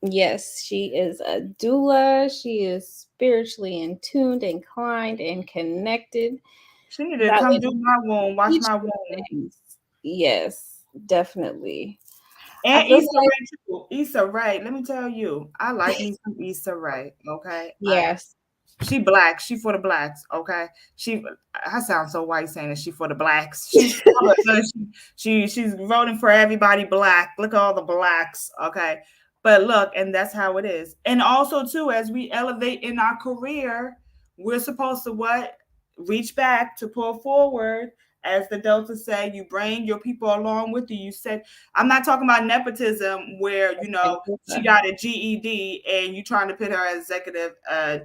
Yes, she is a doula. She is spiritually in tuned, inclined, and connected. She need to That come would do my womb, watch teach my you womb. things. Yes, definitely. I And feel Issa like Rae too. Issa Rae, let me tell you, I like me some Issa Rae. Okay, yes, she black. She for the blacks. Okay. She. I sound so white saying that she for the blacks. She's for she's voting for everybody black. Look at all the blacks. Okay. But look, and that's how it is. And also too, as we elevate in our career, we're supposed to what? Reach back to pull forward. As the Delta say, you bring your people along with you. You said, I'm not talking about nepotism where, she got a GED and you trying to put her as executive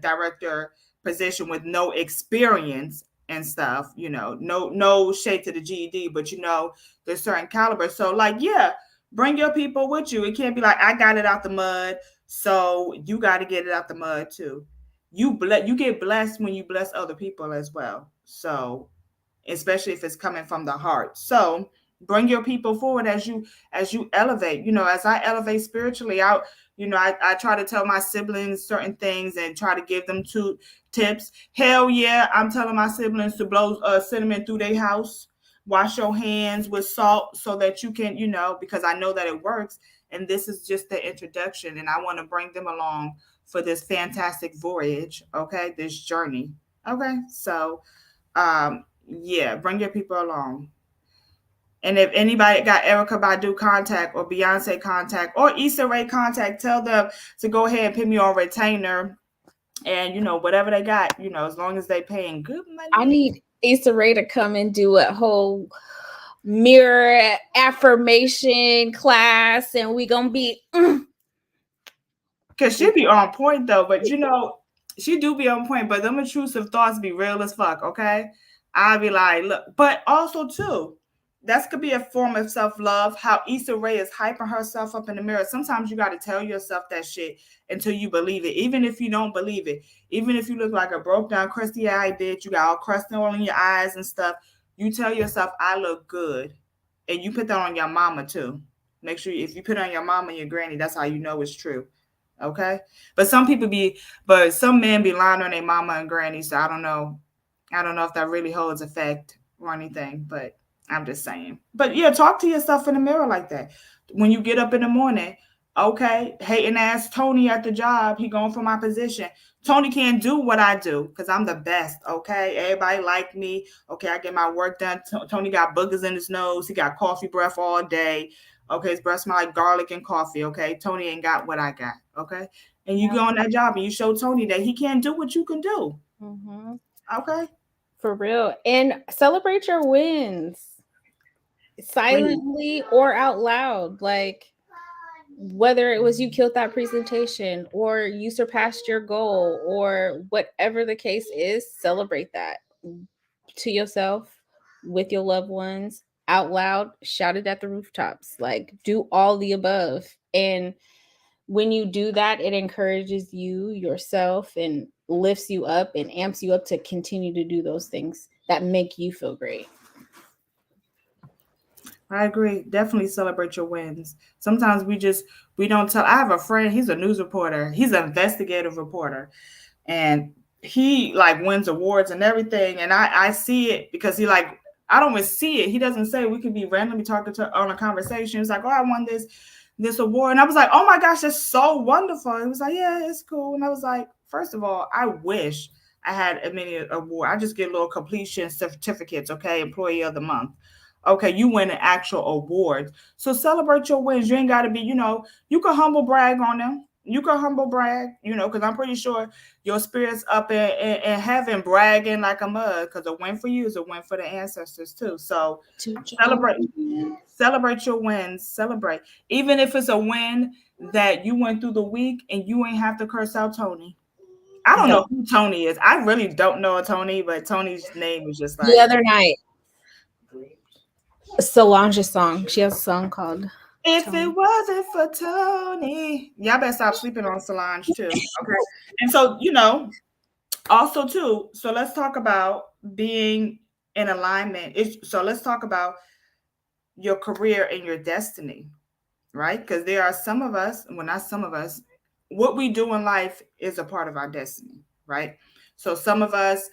director position with no experience and stuff. No shade to the GED, but there's certain caliber. So like, yeah, bring your people with you. It can't be like I got it out the mud, so you got to get it out the mud too. You get blessed when you bless other people as well. So especially if it's coming from the heart. So bring your people forward as you elevate. As I elevate spiritually, I try to tell my siblings certain things and try to give them two tips. Hell yeah, I'm telling my siblings to blow cinnamon through their house. Wash your hands with salt so that you can, because I know that it works. And this is just the introduction, and I want to bring them along for this fantastic voyage. Okay, this journey. Okay, so yeah, bring your people along. And if anybody got Erica Badu contact or Beyonce contact or Issa Rae contact, tell them to go ahead and put me on retainer. And whatever they got, as long as they paying good I money. need Issa Rae to come and do a whole mirror affirmation class, and we gonna be. Cause she be on point though, but she do be on point. But them intrusive thoughts be real as fuck. Okay, I be like, look, but also too, that could be a form of self love. How Issa Rae is hyping herself up in the mirror. Sometimes you got to tell yourself that shit until you believe it, even if you don't believe it. Even if you look like a broke down, crusty eyed bitch, you got all crusty all in your eyes and stuff. You tell yourself, I look good, and you put that on your mama too. Make sure if you put it on your mama and your granny, that's how you know it's true. Okay. But some men be lying on their mama and granny. So I don't know. I don't know if that really holds effect or anything, but I'm just saying. But yeah, talk to yourself in the mirror like that. When you get up in the morning, okay, hating ass Tony at the job, he going for my position. Tony can't do what I do because I'm the best. Okay. Everybody like me. Okay, I get my work done. Tony got boogers in his nose. He got coffee breath all day. Okay, his breath smell like garlic and coffee. Okay, Tony ain't got what I got. Okay, and you go on that job and you show Tony that he can't do what you can do. Mm-hmm. Okay, For real. And celebrate your wins please. silently or out loud. Like, whether it was you killed that presentation or you surpassed your goal or whatever the case is, celebrate that to yourself, with your loved ones, out loud, shout it at the rooftops. Like, do all the above. And when you do that, it encourages you yourself and lifts you up and amps you up to continue to do those things that make you feel great. I agree. Definitely celebrate your wins. Sometimes we don't tell. I have a friend, he's a news reporter. He's an investigative reporter. And he like wins awards and everything. And I see it because he like I don't even see it. He doesn't say. We could be randomly talking to on a conversation. He's like, oh, I won this award. And I was like, oh my gosh, that's so wonderful. He was like, yeah, it's cool. And I was like, first of all, I wish I had a mini award. I just get little completion certificates, okay, employee of the month. Okay, you win an actual award. So celebrate your wins. You ain't got to be, you can humble brag on them. You can humble brag, because I'm pretty sure your spirit's up in heaven bragging like a mug, because a win for you is a win for the ancestors too. So celebrate celebrate your wins. Celebrate. Even if it's a win that you went through the week and you ain't have to curse out Tony. I don't know who Tony is. I really don't know a Tony, but Tony's name is just The like other night, Solange's song. She has a song called If Tony. It Wasn't for Tony. Y'all better stop sleeping on Solange too. Okay. And so, also too, so let's talk about being in alignment. So let's talk about your career and your destiny, right? Because there are some of us, well, not some of us, what we do in life is a part of our destiny, right? So some of us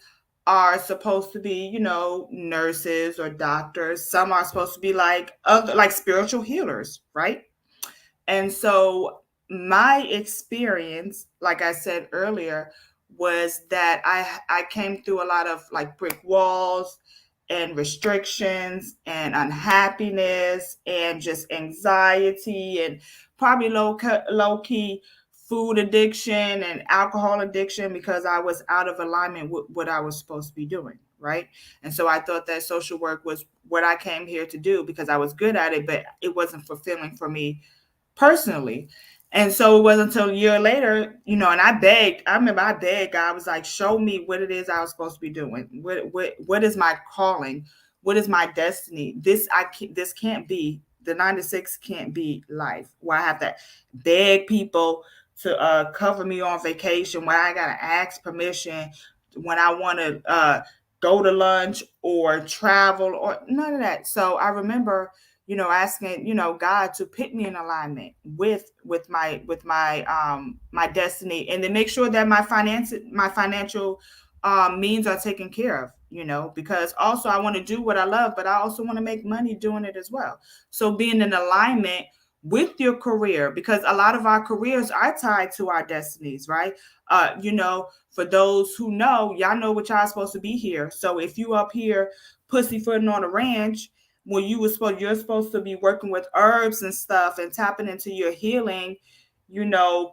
are supposed to be, nurses or doctors. Some are supposed to be like other, like spiritual healers, right? And so my experience, like I said earlier, was that I came through a lot of like brick walls and restrictions and unhappiness and just anxiety and probably low key food addiction and alcohol addiction because I was out of alignment with what I was supposed to be doing, right? And so I thought that social work was what I came here to do because I was good at it, but it wasn't fulfilling for me personally. And so it wasn't until a year later, and I remember I begged God, I was like, show me what it is I was supposed to be doing. What is my calling? What is my destiny? This can't be, the 9 to 6 can't be life where I have to beg people to cover me on vacation, where I got to ask permission when I want to go to lunch or travel or none of that. So I remember asking, God to put me in alignment with my destiny, and then make sure that my financial means are taken care of, because also I want to do what I love, but I also want to make money doing it as well. So being in alignment with your career, because a lot of our careers are tied to our destinies, right? For those who know, y'all know what y'all supposed to be here. So if you up here pussyfooting on a ranch when you're supposed to be working with herbs and stuff and tapping into your healing,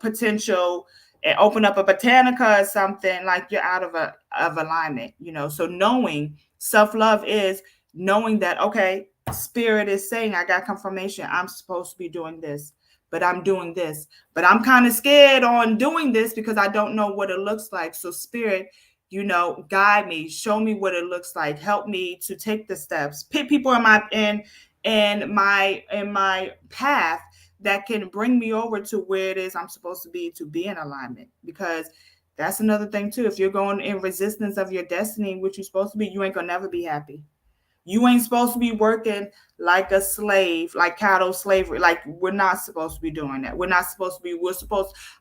potential, and open up a botanica or something, like you're out of alignment, So knowing self-love is knowing that, okay, spirit is saying I got confirmation I'm supposed to be doing this, but I'm doing this, but I'm kind of scared on doing this because I don't know what it looks like. So spirit, guide me, show me what it looks like, help me to take the steps, pick people in my path that can bring me over to where it is I'm supposed to be in alignment. Because that's another thing too. If you're going in resistance of your destiny, which you're supposed to be, you ain't gonna never be happy. You ain't supposed to be working like a slave, like cattle slavery. Like, we're not supposed to be doing that.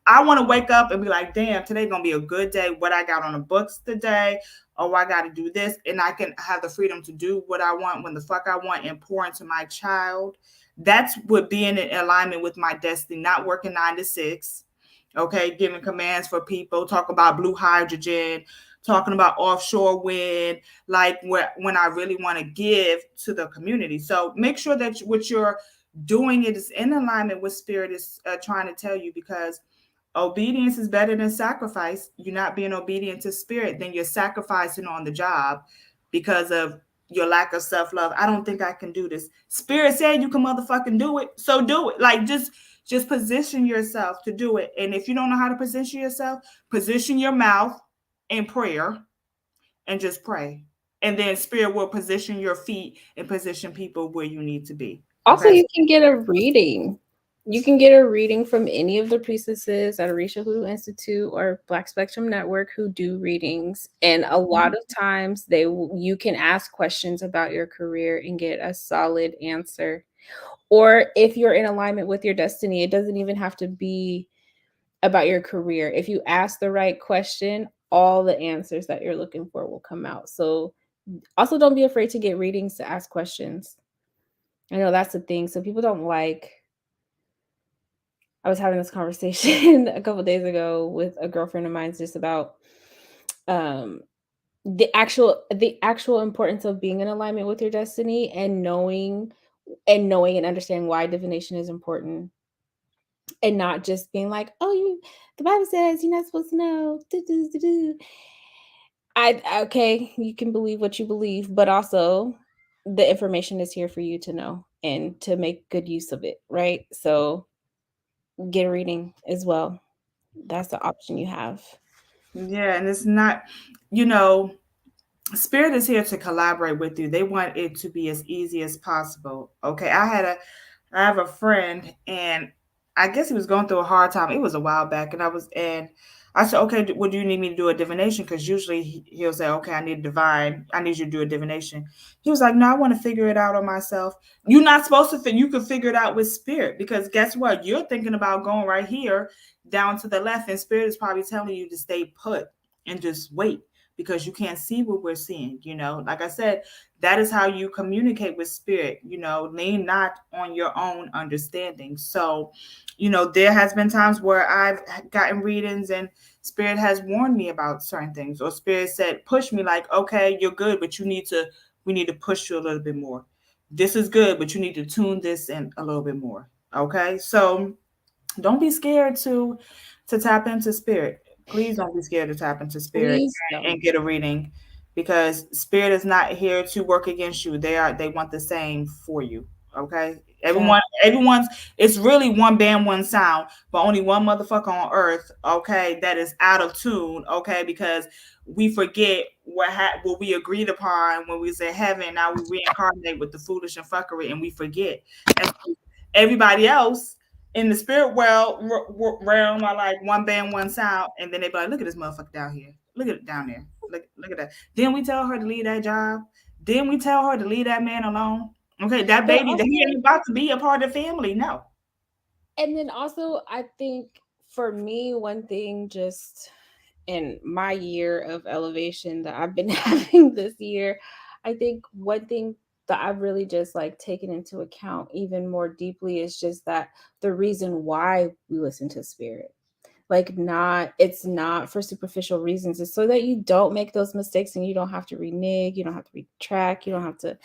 I want to wake up and be like, damn, today's going to be a good day. What I got on the books today. Oh, I got to do this. And I can have the freedom to do what I want when the fuck I want and pour into my child. That's what being in alignment with my destiny, not working 9 to 6. Okay, giving commands for people, talk about blue hydrogen, talking about offshore wind, like when I really want to give to the community. So make sure that what you're doing it is in alignment with spirit is trying to tell you, because obedience is better than sacrifice. You're not being obedient to spirit, then you're sacrificing on the job because of your lack of self-love. I don't think I can do this. Spirit said you can motherfucking do it, so do it. Like, just position yourself to do it. And if you don't know how to position yourself, position your mouth in prayer and just pray. And then spirit will position your feet and position people where you need to be. Also, Okay. you can get a reading. You can get a reading from any of the priestesses at Arisha Hoodoo Institute or Black Spectrum Network who do readings. And a lot of times you can ask questions about your career and get a solid answer. Or if you're in alignment with your destiny, it doesn't even have to be about your career. If you ask the right question, all the answers that you're looking for will come out. So also don't be afraid to get readings to ask questions. I know that's the thing. So people don't like I was having this conversation a couple days ago with a girlfriend of mine just about um the actual importance of being in alignment with your destiny and knowing and understanding why divination is important and not just being like, oh, the Bible says you're not supposed to know. Do, do, do, do. Okay, you can believe what you believe, but also the information is here for you to know and to make good use of it, right? So get a reading as well. That's the option you have. Yeah, and it's not, you know, Spirit is here to collaborate with you. They want it to be as easy as possible. Okay, I have a friend, and I guess he was going through a hard time. It was a while back, and I said, okay, well, do you need me to do a divination? Because usually he'll say, okay, I need you to do a divination. He was like, no, I want to figure it out on myself. You're not supposed to. You can figure it out with Spirit, because guess what? You're thinking about going right here down to the left, and Spirit is probably telling you to stay put and just wait, because you can't see what we're seeing. Like I said, that is how you communicate with Spirit. Lean not on your own understanding. So, there has been times where I've gotten readings and Spirit has warned me about certain things, or Spirit said, push me, like, okay, you're good, but we need to push you a little bit more. This is good, but you need to tune this in a little bit more. Okay. So don't be scared to tap into Spirit. Please don't be scared to tap into Spirit Please don't. and get a reading, because Spirit is not here to work against you. They want the same for you. Okay. Fact. Everyone's it's really one band, one sound, but only one motherfucker on earth, okay, that is out of tune, okay, because we forget what we agreed upon when we said heaven. Now we reincarnate with the foolish and fuckery, and we forget. And so everybody else in the spirit realm are like one band, one sound, and then they be like, "Look at this motherfucker down here. Look at it down there. Look at that." Then we tell her to leave that job. Then we tell her to leave that man alone. Okay, that But baby, that he also, ain't about to be a part of the family. No. and then also, I think for me, one thing just in my year of elevation that I've been having this year, I think one thing that I've really just like taken into account even more deeply is just that the reason why we listen to spirit. Like, not, it's not for superficial reasons. It's so that you don't make those mistakes and you don't have to renege, you don't have to retract, you don't have to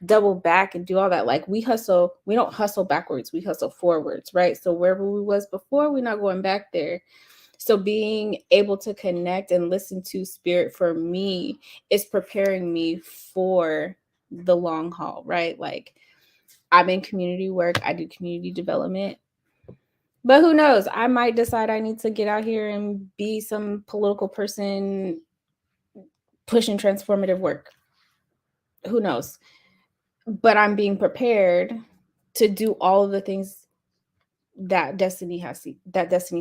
double back and do all that. Like, we don't hustle backwards, we hustle forwards, right? So wherever we was before, we're not going back there. So being able to connect and listen to spirit for me is preparing me for the long haul, right? Like, I'm in community work, I do community development. But who knows? I might decide I need to get out here and be some political person pushing transformative work. Who knows? But I'm being prepared to do all of the things that destiny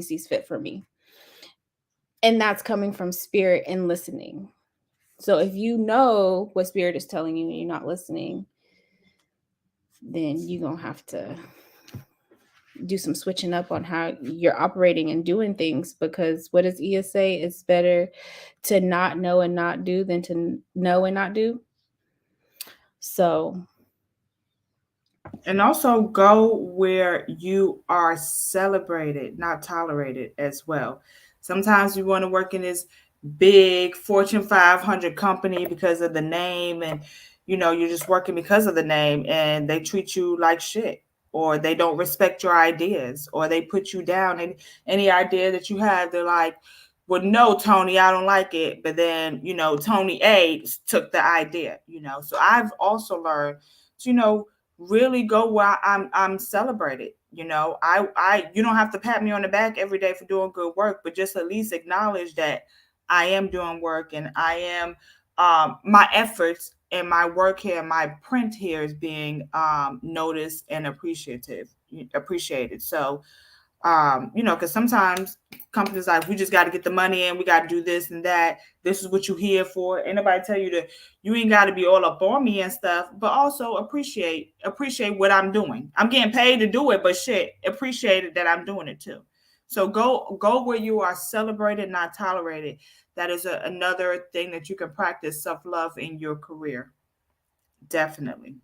sees fit for me. And that's coming from spirit and listening. So if you know what spirit is telling you and you're not listening, then you're going to have to do some switching up on how you're operating and doing things, because what does Ia say? It's better to not know and not do than to know and not do. So And also go where you are celebrated, not tolerated as well. Sometimes you want to work in this big Fortune 500 company because of the name, and you're just working because of the name, and they treat you like shit, or they don't respect your ideas, or they put you down. And any idea that you have, they're like, well, no, Tony, I don't like it. But then, Tony A took the idea, So I've also learned, really go where I'm celebrated. I you don't have to pat me on the back every day for doing good work, but just at least acknowledge that I am doing work, and I am my efforts and my work here, my print here is being noticed and appreciative. appreciate it. So because sometimes companies like, we just got to get the money in, we got to do this and that. This is what you here for. Ain't nobody tell you that you ain't got to be all up on me and stuff, but also appreciate what I'm doing. I'm getting paid to do it, but shit, appreciate it that I'm doing it too. So go where you are celebrated, not tolerated. That is another thing that you can practice self love in your career. Definitely.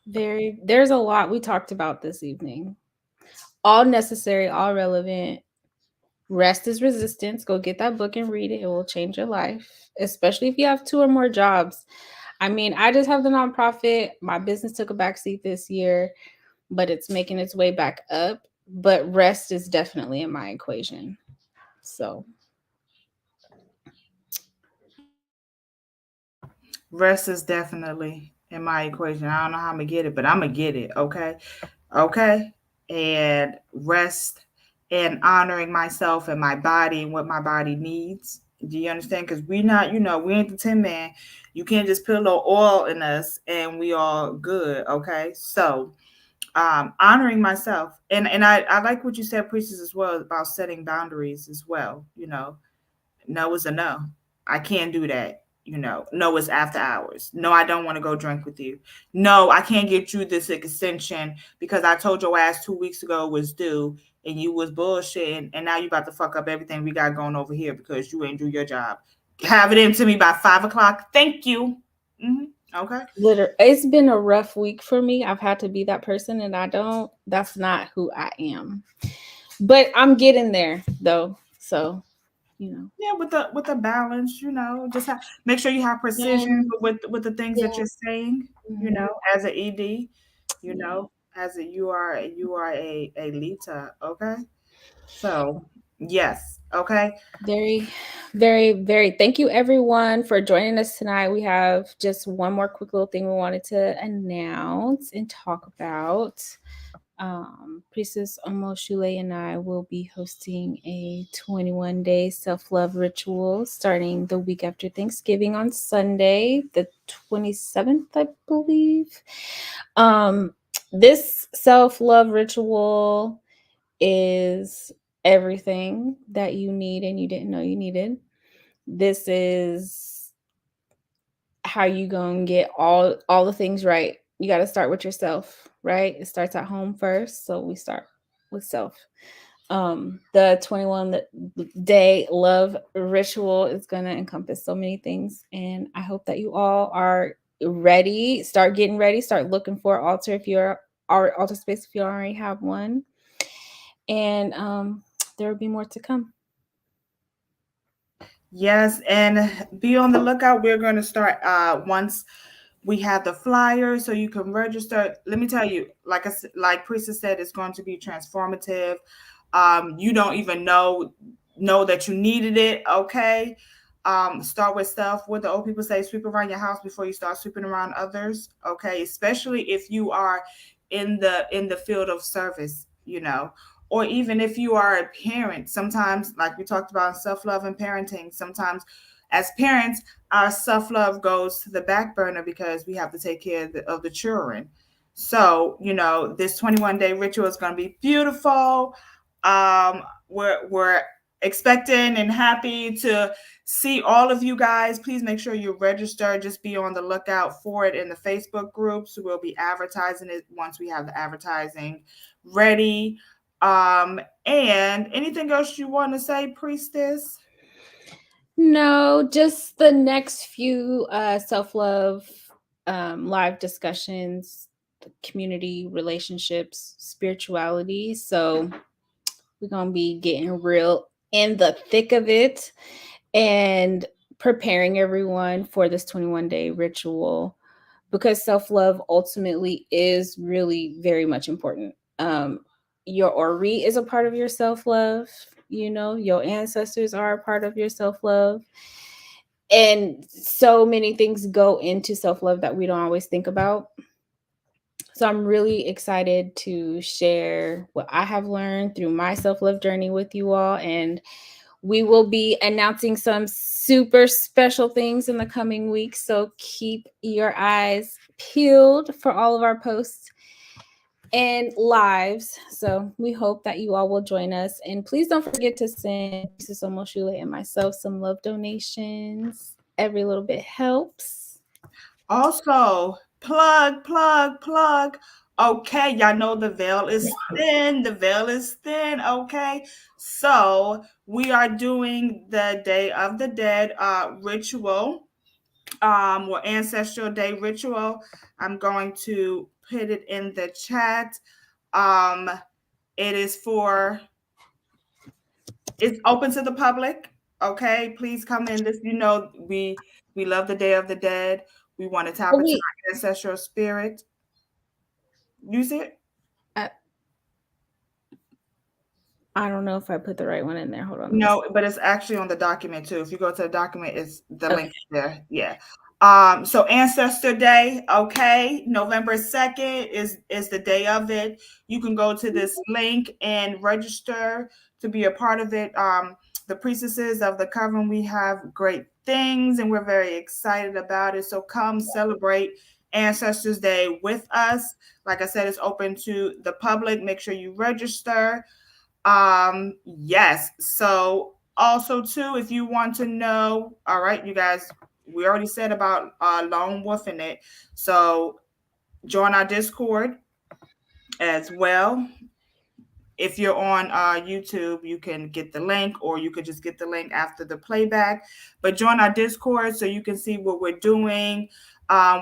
There's a lot we talked about this evening. All necessary, all relevant. Rest is resistance. Go get that book and read it. It will change your life, especially if you have 2 or more jobs. I mean, I just have the nonprofit. My business took a backseat this year, but it's making its way back up. But rest is definitely in my equation. So, Rest is definitely in my equation. I don't know how I'm gonna get it, but I'm gonna get it. Okay. Okay. And rest and honoring myself and my body and what my body needs. Do you understand? Because we not, we ain't the Tin Man. You can't just put a little oil in us and we all good. Okay. So honoring myself. And I like what you said, Priestess, as well, about setting boundaries as well. No is a no. I can't do that. No, it's after hours. No, I don't want to go drink with you. No, I can't get you this extension because I told your ass 2 weeks ago it was due and you was bullshitting, and now you about to fuck up everything we got going over here because you ain't do your job. Have it into me by 5 o'clock. Thank you. Okay. literally, it's been a rough week for me. I've had to be that person, and that's not who I am. But I'm getting there, though. So, you know. Yeah, with the balance, just make sure you have precision And with the things that yeah. you're saying. Mhm. As an ED, Yeah. as a you are a Lita, okay? So yes, okay. Very, very, very. Thank you, everyone, for joining us tonight. We have just one more quick little thing we wanted to announce and talk about. Priestess Omoshule and I will be hosting a 21-day self-love ritual starting the week after Thanksgiving on Sunday, the 27th, I believe. Um, this self-love ritual is everything that you need and you didn't know you needed. This is how you gonna get all the things right. You got to start with yourself, right? It starts at home first, so we start with self. The 21-day love ritual is gonna encompass so many things, and I hope that you all are ready. Start getting ready. Start looking for an altar if you're our altar space if you already have one, and there will be more to come. Yes, and be on the lookout. We're going to start once we have the flyer, so you can register. Let me tell you, like Priestess said, it's going to be transformative. You don't even know that you needed it. Okay. Start with self. What the old people say: sweep around your house before you start sweeping around others. Okay, especially if you are in the field of service. Or even if you are a parent. Sometimes, like we talked about, self love and parenting. Sometimes, as parents, our self love goes to the back burner because we have to take care of the children. So, this 21-day ritual is going to be beautiful. We're expecting and happy to see all of you guys. Please make sure you register. Just be on the lookout for it in the Facebook groups. We'll be advertising it once we have the advertising ready. And anything else you want to say, Priestess? No, just the next few self-love live discussions, community relationships, spirituality. So we're gonna be getting real in the thick of it and preparing everyone for this 21-day ritual, because self-love ultimately is really very much important. Your ori is a part of your self-love. Your ancestors are a part of your self-love, and so many things go into self-love that we don't always think about. So I'm really excited to share what I have learned through my self-love journey with you all, and We will be announcing some super special things in the coming weeks. So keep your eyes peeled for all of our posts and lives. So we hope that you all will join us. And please don't forget to send Priestess Omoshule and myself some love donations. Every little bit helps. Also, plug. Okay, y'all know the veil is thin. The veil is thin. Okay, so we are doing the Day of the Dead ritual, or Ancestral Day ritual. I'm going to put it in the chat. Um, it is for it's open to the public. Okay, please come in. This, we love the Day of the Dead. We want to tap Oh, into wait. our ancestral spirit. You see it? I, I don't know if I put the right one in there. Hold on. Let me see. No, but it's actually on the document too. If you go to the document, it's the Okay. link there. Yeah. So Ancestor Day, okay, November 2nd is the day of it. You can go to this link and register to be a part of it. The priestesses of the coven, we have great things and we're very excited about it. So come celebrate Ancestors Day with us. Like I said, it's open to the public. Make sure you register. Yes. So also too, if you want to know, all right, you guys, we already said about lone wolfing it. So join our Discord as well. If you're on YouTube, you can get the link, or you could just get the link after the playback. But join our Discord so you can see what we're doing.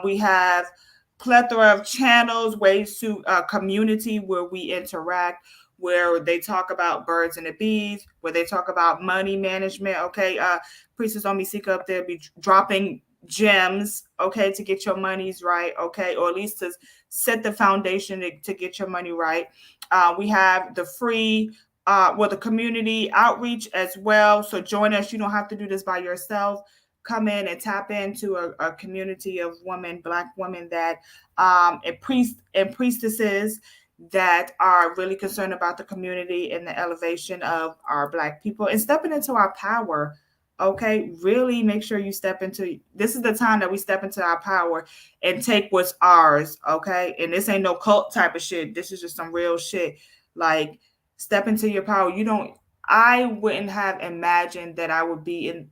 We have plethora of channels, ways to community where we interact, where they talk about birds and the bees, where they talk about money management. Okay, Priestess Omisika up there be dropping gems, okay, to get your monies right, okay, or at least to set the foundation to get your money right. We have the free, the community outreach as well. So join us. You don't have to do this by yourself. Come in and tap into a community of women, Black women that, and priests and priestesses that are really concerned about the community and the elevation of our Black people and stepping into our power. Okay, really make sure you step into this is the time that we step into our power and take what's ours. Okay, and this ain't no cult type of shit. This is just some real shit. Like, step into your power. You don't I wouldn't have imagined that I would be in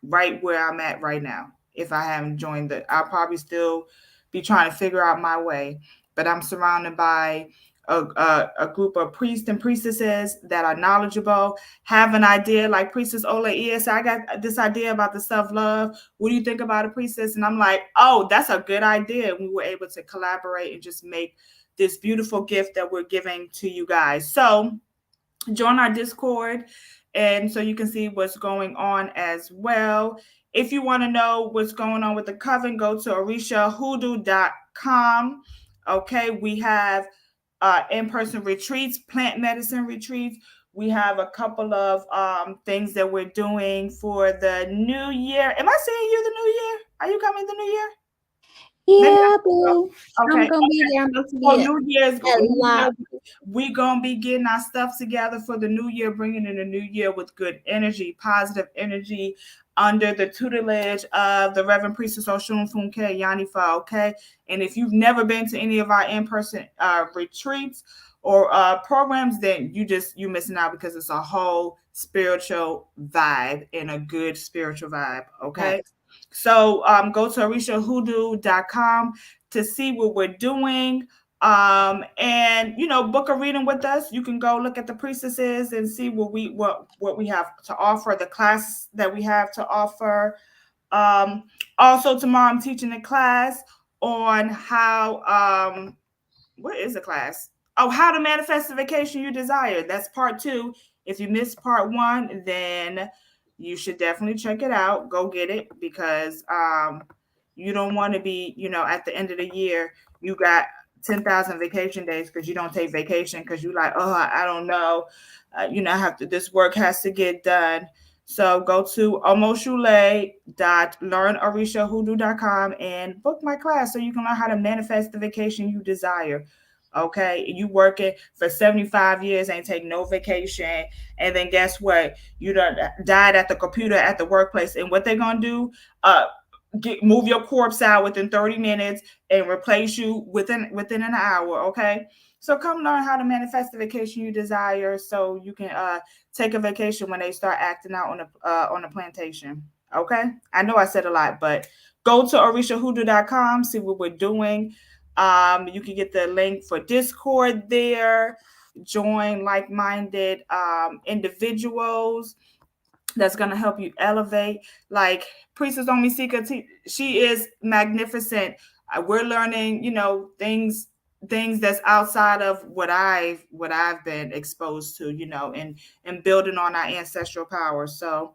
right where I'm at right now if I haven't joined the I'll probably still be trying to figure out my way. But I'm surrounded by a group of priests and priestesses that are knowledgeable, have an idea like Priestess Ola is. I got this idea about the self-love. What do you think about a priestess? And I'm like, oh, that's a good idea. And we were able to collaborate and just make this beautiful gift that we're giving to you guys. So join our Discord and so you can see what's going on as well. If you want to know what's going on with the coven, go to orishahoodoo.com. Okay, we have in-person retreats, plant medicine retreats. We have a couple of things that we're doing for the new year. Am I seeing you the new year? Are you coming the new year? Maybe Yeah, I, boo. I'm okay. gonna be there. I'm about to So be at New live. Year, we gonna be getting our stuff together for the new year, bringing in the new year with good energy, positive energy, under the tutelage of the Reverend Priestess Oshun Funke Yanifa. Okay, and if you've never been to any of our in-person retreats or programs, then you missing out because it's a whole spiritual vibe and a good spiritual vibe. Okay. Facts. So go to orishahoodoo.com to see what we're doing, and book a reading with us. You can go look at the priestesses and see what we have to offer, the class that we have to offer. Also tomorrow I'm teaching a class on how what is the class? Oh, how to manifest the vacation you desire. That's part 2. If you missed part 1, then you should definitely check it out. Go get it because you don't want to be, at the end of the year, you got 10,000 vacation days because you don't take vacation because you like, oh, I don't know. I have to, this work has to get done. So go to omoshule.learnorishahoodoo.com and book my class so you can learn how to manifest the vacation you desire. Okay, you working for 75 years, ain't take no vacation, and then guess what? You done died at the computer at the workplace, and what they gonna do? Uh, move your corpse out within 30 minutes and replace you within an hour. Okay, so come learn how to manifest the vacation you desire, so you can take a vacation when they start acting out on the plantation. Okay, I know I said a lot, but go to orishahoodoo.com, see what we're doing. You can get the link for Discord there. Join like-minded individuals that's gonna help you elevate. Like Priestess Omisika, she is magnificent. We're learning, things that's outside of what I've been exposed to, and building on our ancestral power. So,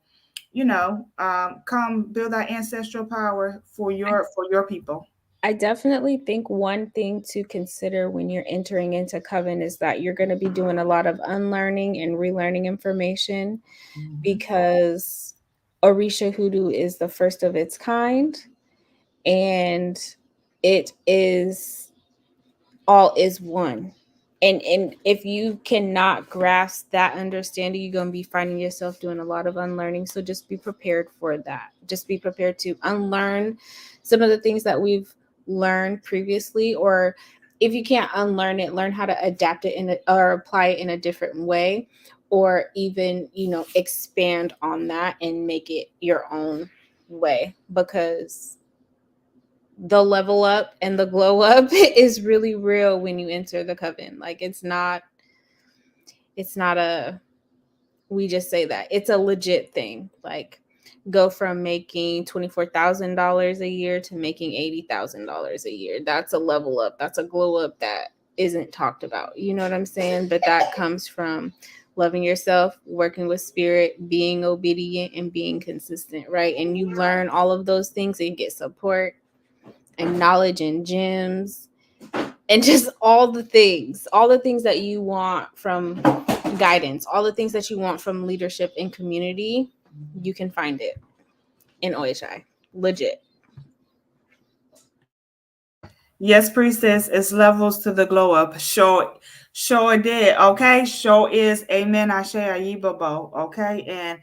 come build our ancestral power for your people. I definitely think one thing to consider when you're entering into coven is that you're going to be doing a lot of unlearning and relearning information, Mhm. because Orisha Hoodoo is the first of its kind, and it is all is one. And if you cannot grasp that understanding, you're going to be finding yourself doing a lot of unlearning. So just be prepared for that. Just be prepared to unlearn some of the things that we've learned previously, or if you can't unlearn it, learn how to adapt it or apply it in a different way, or even, expand on that and make it your own way, because the level up and the glow up is really real when you enter the coven. Like, it's not a, we just say that, it's a legit thing. Like, go from making $24,000 a year to making $80,000 a year. That's a level up. That's a glow up that isn't talked about. You know what I'm saying? But that comes from loving yourself, working with spirit, being obedient, and being consistent, right? And you learn all of those things and get support and knowledge and gems and just all the things that you want from guidance, all the things that you want from leadership and community. You can find it in OHI. Legit. Yes, priestess, it's levels to the glow up. Sure it did. Okay, sure is. Amen. Ashe Ayibobo. Okay, and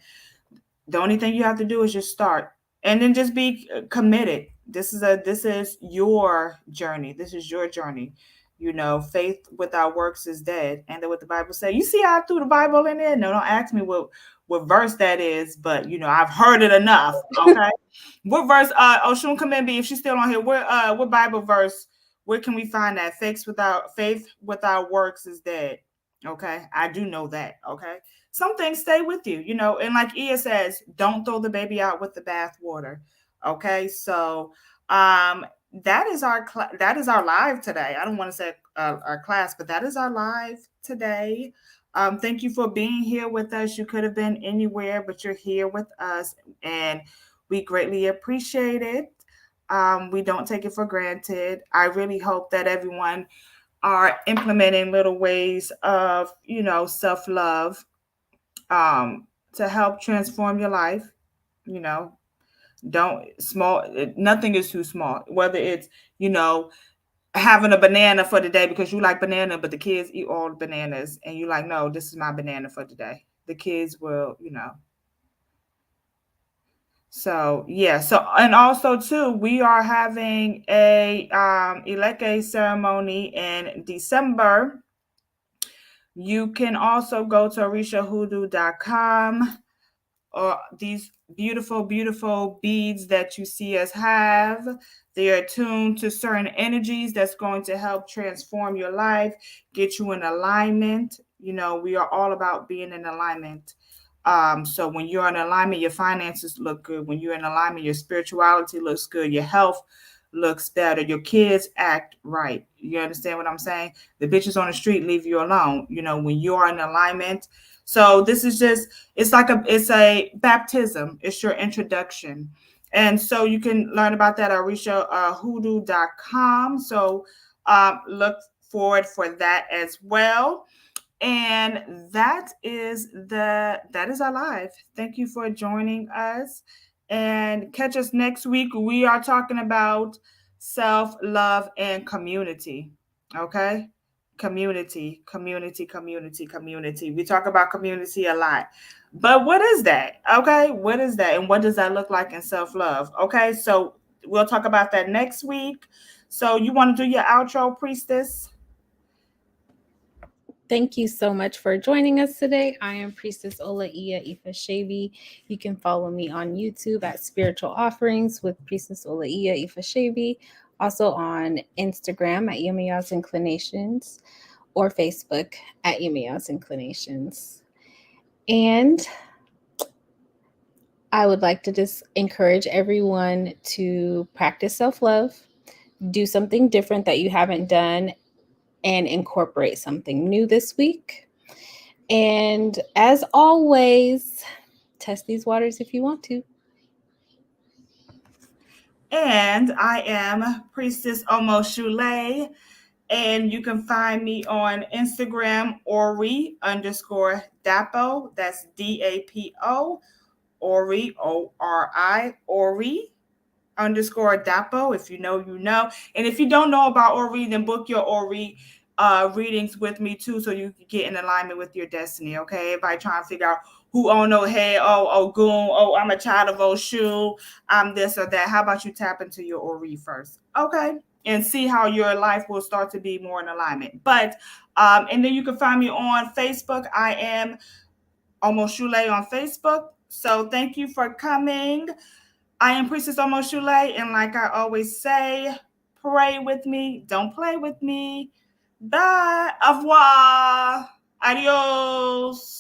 the only thing you have to do is just start, and then just be committed. This is your journey. This is your journey. Faith without works is dead. And then what the Bible say. You see how I threw the Bible in there? No, don't ask me what verse that is, but I've heard it enough. Okay. What verse? Oshun Kamembi, if she's still on here, what Bible verse? Where can we find that? Faith without works is dead. Okay, I do know that. Okay, some things stay with you, and like Ia says, don't throw the baby out with the bathwater. Okay, so that is our live today. I don't want to say our class, but that is our live today. Thank you for being here with us. You could have been anywhere, but you're here with us, and we greatly appreciate it. We don't take it for granted. I really hope that everyone are implementing little ways of, self love, um, to help transform your life. You know, don't small. Nothing is too small. Whether it's, you know having a banana for the day because you like banana, but the kids eat all the bananas, and you like, no, this is my banana for today. The kids will, So yeah, so and also too, we are having a Eleke ceremony in December. You can also go to orishahoodoo.com, or these beautiful, beautiful beads that you see us have. They are tuned to certain energies that's going to help transform your life, get you in alignment. We are all about being in alignment. So when you're in alignment, your finances look good. When you're in alignment, your spirituality looks good. Your health looks better. Your kids act right. You understand what I'm saying? The bitches on the street leave you alone. When you are in alignment. So this is just, it's a baptism. It's your introduction. And so you can learn about that at orishahoodoo.com. So look forward for that as well. And that is our live. Thank you for joining us, and catch us next week. We are talking about self love and community. Okay, community. We talk about community a lot. But what is that? Okay, what is that? And what does that look like in self love? Okay, so we'll talk about that next week. So, you want to do your outro, priestess? Thank you so much for joining us today. I am Priestess Olaia Ifashevi. You can follow me on YouTube at Spiritual Offerings with Priestess Olaia Ifashevi. Also on Instagram at Yemiya's Inclinations or Facebook at Yemiya's Inclinations. And I would like to just encourage everyone to practice self love, do something different that you haven't done, and incorporate something new this week. And as always, test these waters if you want to. And I am Priestess Omoshule. And you can find me on Instagram, Ori_Dapo. That's DAPO. Ori, ORI, Ori_Dapo. If you know, you know. And if you don't know about Ori, then book your Ori readings with me too, so you can get in alignment with your destiny. Okay, everybody trying to figure out who oh no hey oh goon oh I'm a child of Oshu, I'm this or that. How about you tap into your Ori first, okay, and see how your life will start to be more in alignment. But and then you can find me on Facebook. I am Omoshule on Facebook. So thank you for coming. I am Priestess Omoshule, and like I always say, pray with me, don't play with me. Bye. Au revoir. Adios.